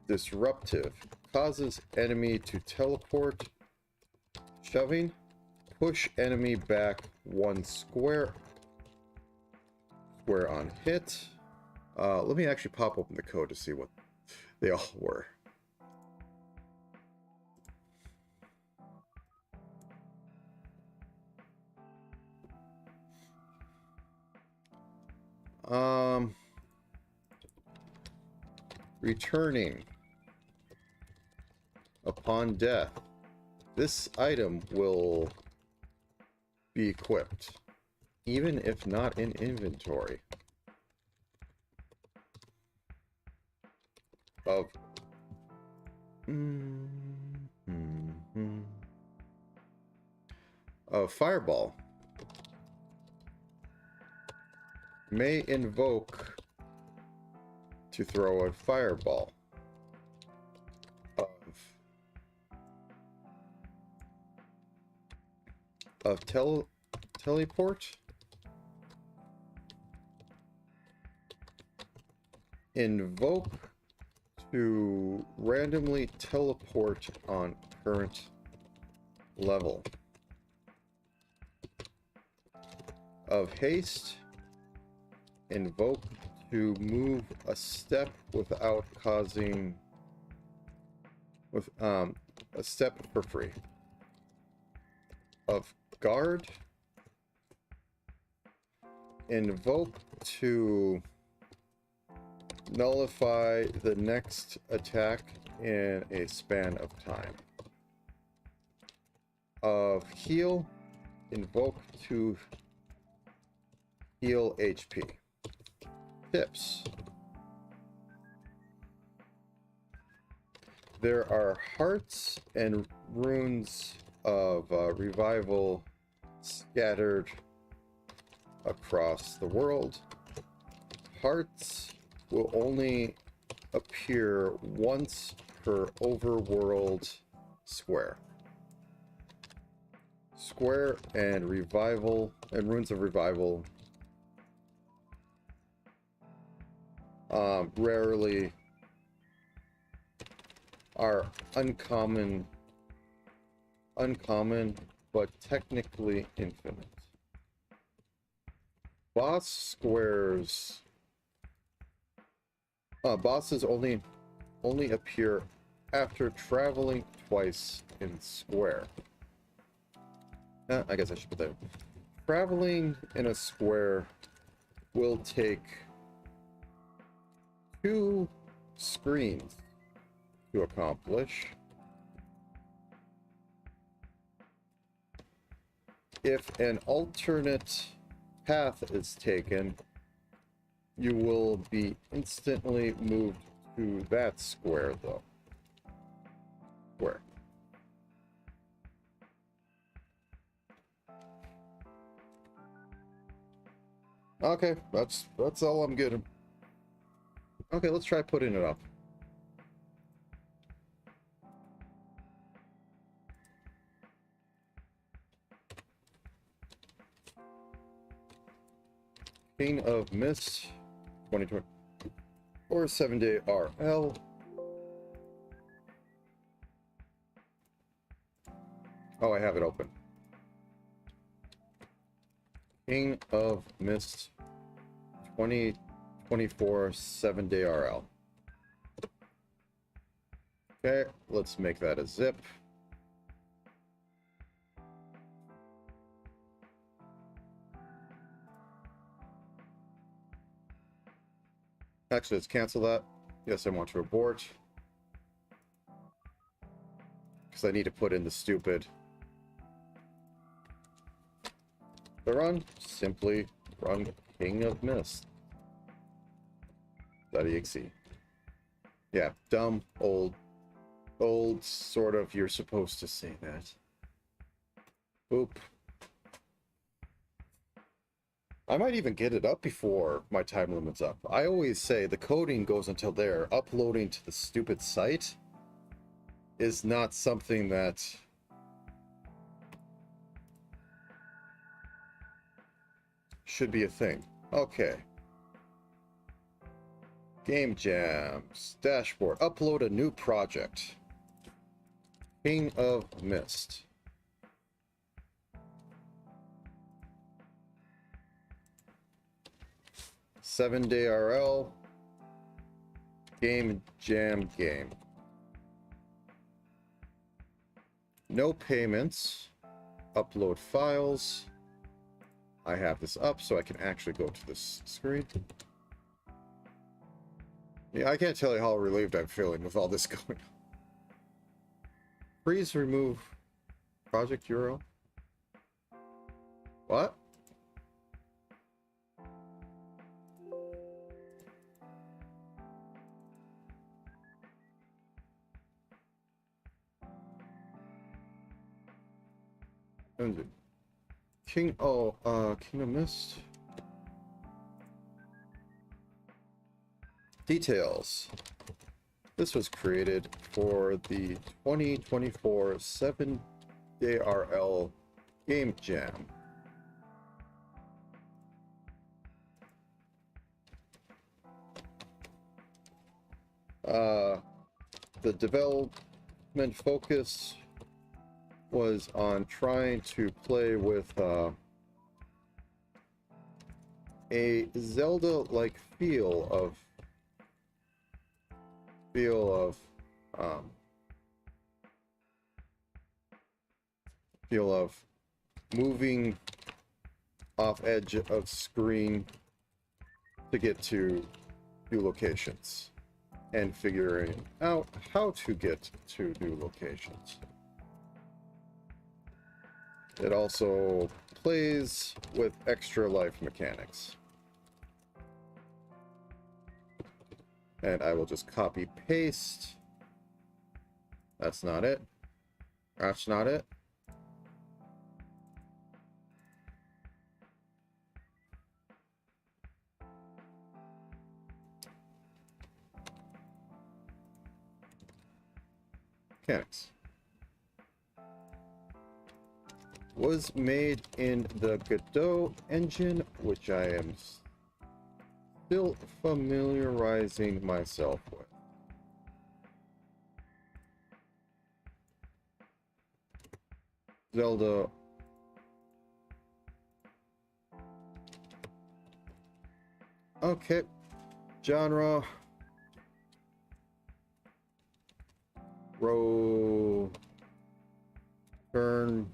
Disruptive, causes enemy to teleport. Shoving, push enemy back 1 square on hit. Let me actually pop open the code to see what they all were. Returning upon death. This item will be equipped, even if not in inventory. Of fireball. May invoke to throw a fireball. Of teleport. Invoke to randomly teleport on current level. Of haste. Invoke to move a step without causing a step for free. Of guard. Invoke to nullify the next attack in a span of time. Of heal. Invoke to heal HP. Tips. There are hearts and runes of revival scattered across the world. Hearts will only appear once per overworld square. Square and revival and runes of revival rarely are uncommon, but technically infinite. Boss squares, bosses only appear after traveling twice in square. I guess I should put that. Traveling in a square will take 2 screens to accomplish. If an alternate path is taken, you will be instantly moved to that square, though. Where? Okay, that's all I'm getting. Okay, let's try putting it up. King of Mist, 2020, or 7-day RL. Oh, I have it open. King of Mist, 2024 7-day RL. Okay, let's make that a zip. Actually, let's cancel that. Yes, I want to abort. Because I need to put in the stupid. The run, simply run King of Mist. .exe. Yeah, dumb, old, sort of, you're supposed to say that. Oop. I might even get it up before my time limit's up. I always say the coding goes until there. Uploading to the stupid site is not something that should be a thing. Okay. Game jams. Dashboard. Upload a new project. King of Mist. Seven-day RL. Game jam game. No payments. Upload files. I have this up so I can actually go to this screen. Yeah, I can't tell you how relieved I'm feeling with all this going on. Please remove project URL. What? King of Mist. Details. This was created for the 2024 7-day RL Game Jam. The development focus was on trying to play with a Zelda-like feel of moving off edge of screen to get to new locations and figuring out how to get to new locations. It also plays with extra life mechanics. And I will just copy paste. That's not it. That's not it. mechanics. Was made in the Godot engine, which I am still familiarizing myself with. Zelda. Okay. Genre. Row. Turn.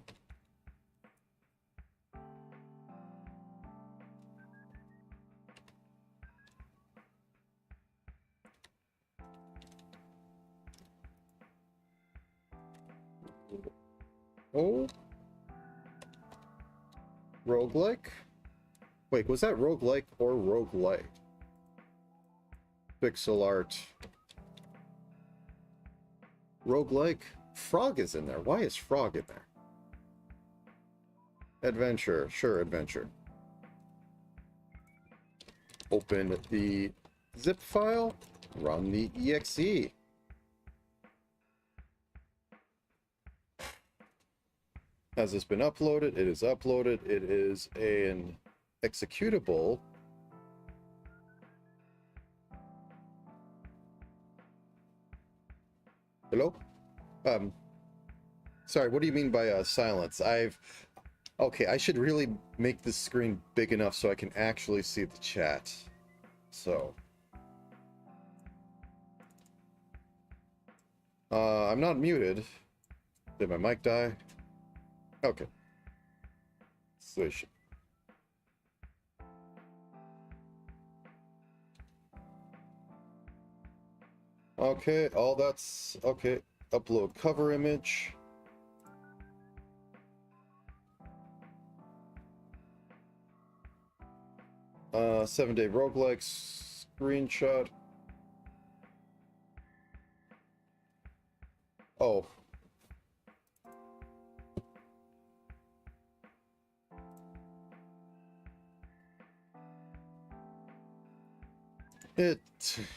Oh. Roguelike? Wait, was that roguelike or roguelite? Pixel art. Roguelike? Frog is in there. Why is Frog in there? Adventure. Sure, adventure. Open the zip file. Run the exe. Has this been uploaded? It is uploaded. It is an executable. Hello? Sorry, what do you mean by silence? Okay, I should really make this screen big enough so I can actually see the chat. So. I'm not muted. Did my mic die? Okay. Swish. Okay, all that's okay. Upload cover image. Seven-day roguelike screenshot. Oh.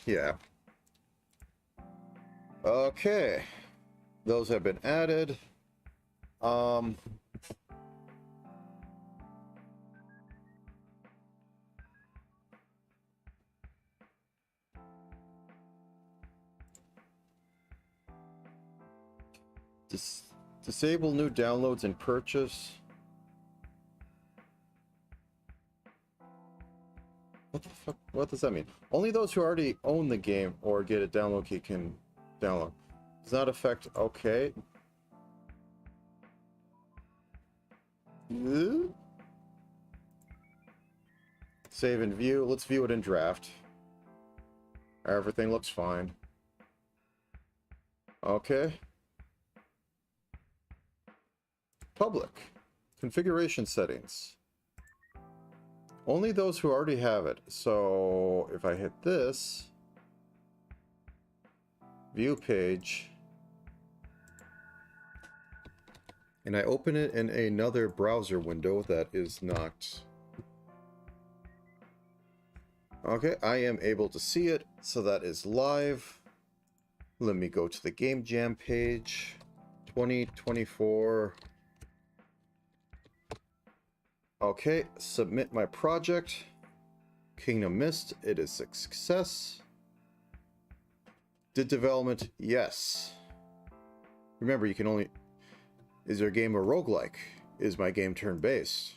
Yeah. Okay. Those have been added. Disable new downloads and purchase. What the fuck? What does that mean? Only those who already own the game or get a download key can download. Does not affect. Okay. Save and view. Let's view it in draft. Everything looks fine. Okay. Public. Configuration settings. Only those who already have it. So if I hit this, view page, and I open it in another browser window that is not... Okay, I am able to see it, so that is live. Let me go to the Game Jam page. 2024. Okay, submit my project. Kingdom Mist, it is a success. Did development? Yes. Remember, you can only... Is your game a roguelike? Is my game turn-based?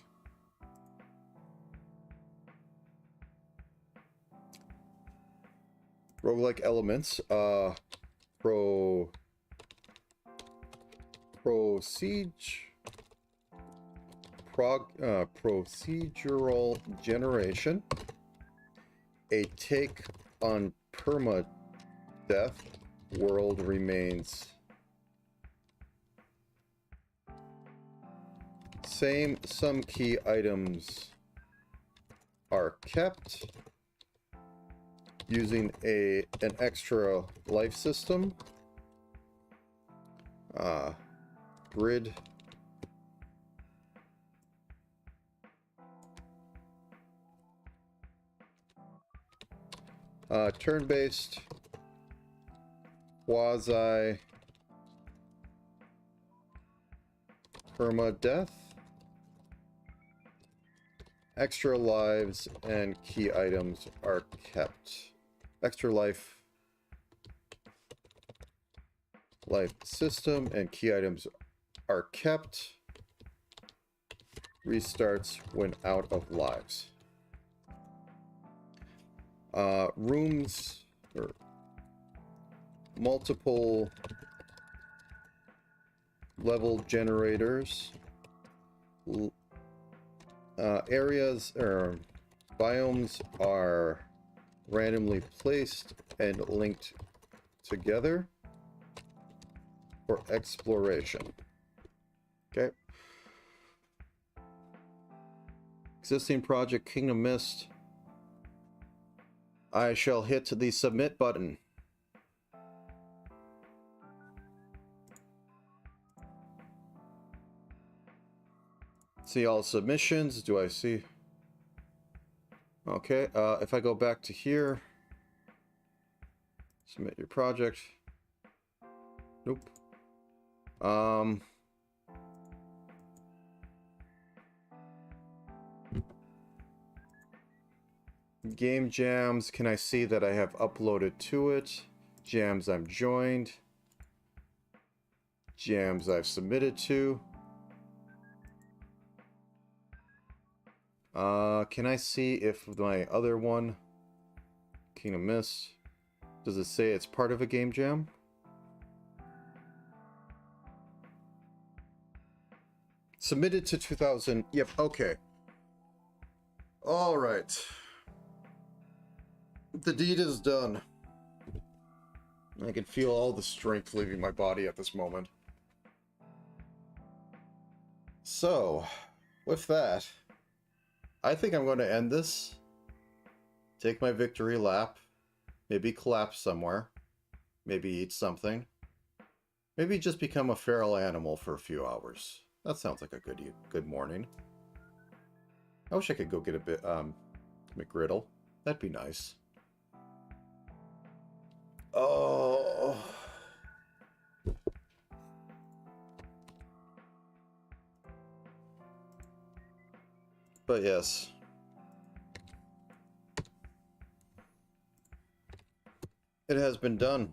Roguelike elements. Procedural generation. A take on permadeath. World remains. Some key items are kept. Using an extra life system. Grid. Turn-based. Quasi. permadeath, extra lives, and key items are kept. Extra life system and key items are kept. Restarts when out of lives. Rooms or multiple level generators. Areas or biomes are randomly placed and linked together for exploration. Okay. Existing project Kingdom Mist. I shall hit the submit button. See all submissions. Do I see? Okay, if I go back to here, submit your project. Nope. Game jams, can I see that I have uploaded to it? Jams I'm joined. Jams I've submitted to. Can I see if my other one, Kingdom Mist, does it say it's part of a game jam? Submitted to 2000. Yep, okay. All right. The deed is done. I can feel all the strength leaving my body at this moment. So, with that, I think I'm going to end this. Take my victory lap. Maybe collapse somewhere. Maybe eat something. Maybe just become a feral animal for a few hours. That sounds like a good morning. I wish I could go get a bit McGriddle. That'd be nice. Oh. But yes. It has been done.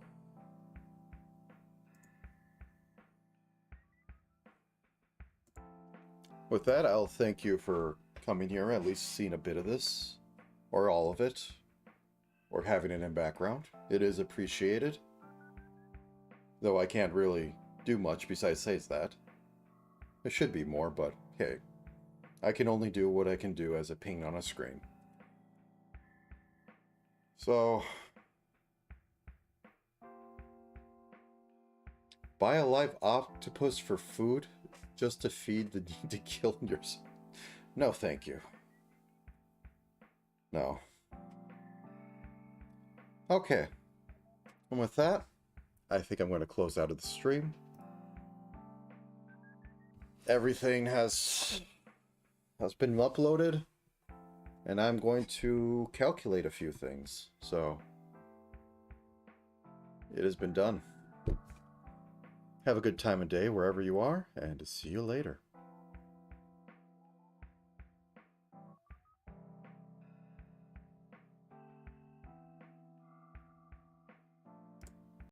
With that, I'll thank you for coming here, at least seeing a bit of this, or all of it, or having it in background. It is appreciated. Though I can't really do much besides say that. There should be more, but hey, I can only do what I can do as a ping on a screen. So, buy a live octopus for food just to feed the need to kill yourself. No, thank you. No. Okay. And with that, I think I'm going to close out of the stream. Everything has been uploaded, and I'm going to calculate a few things. So, it has been done. Have a good time of day wherever you are, and see you later.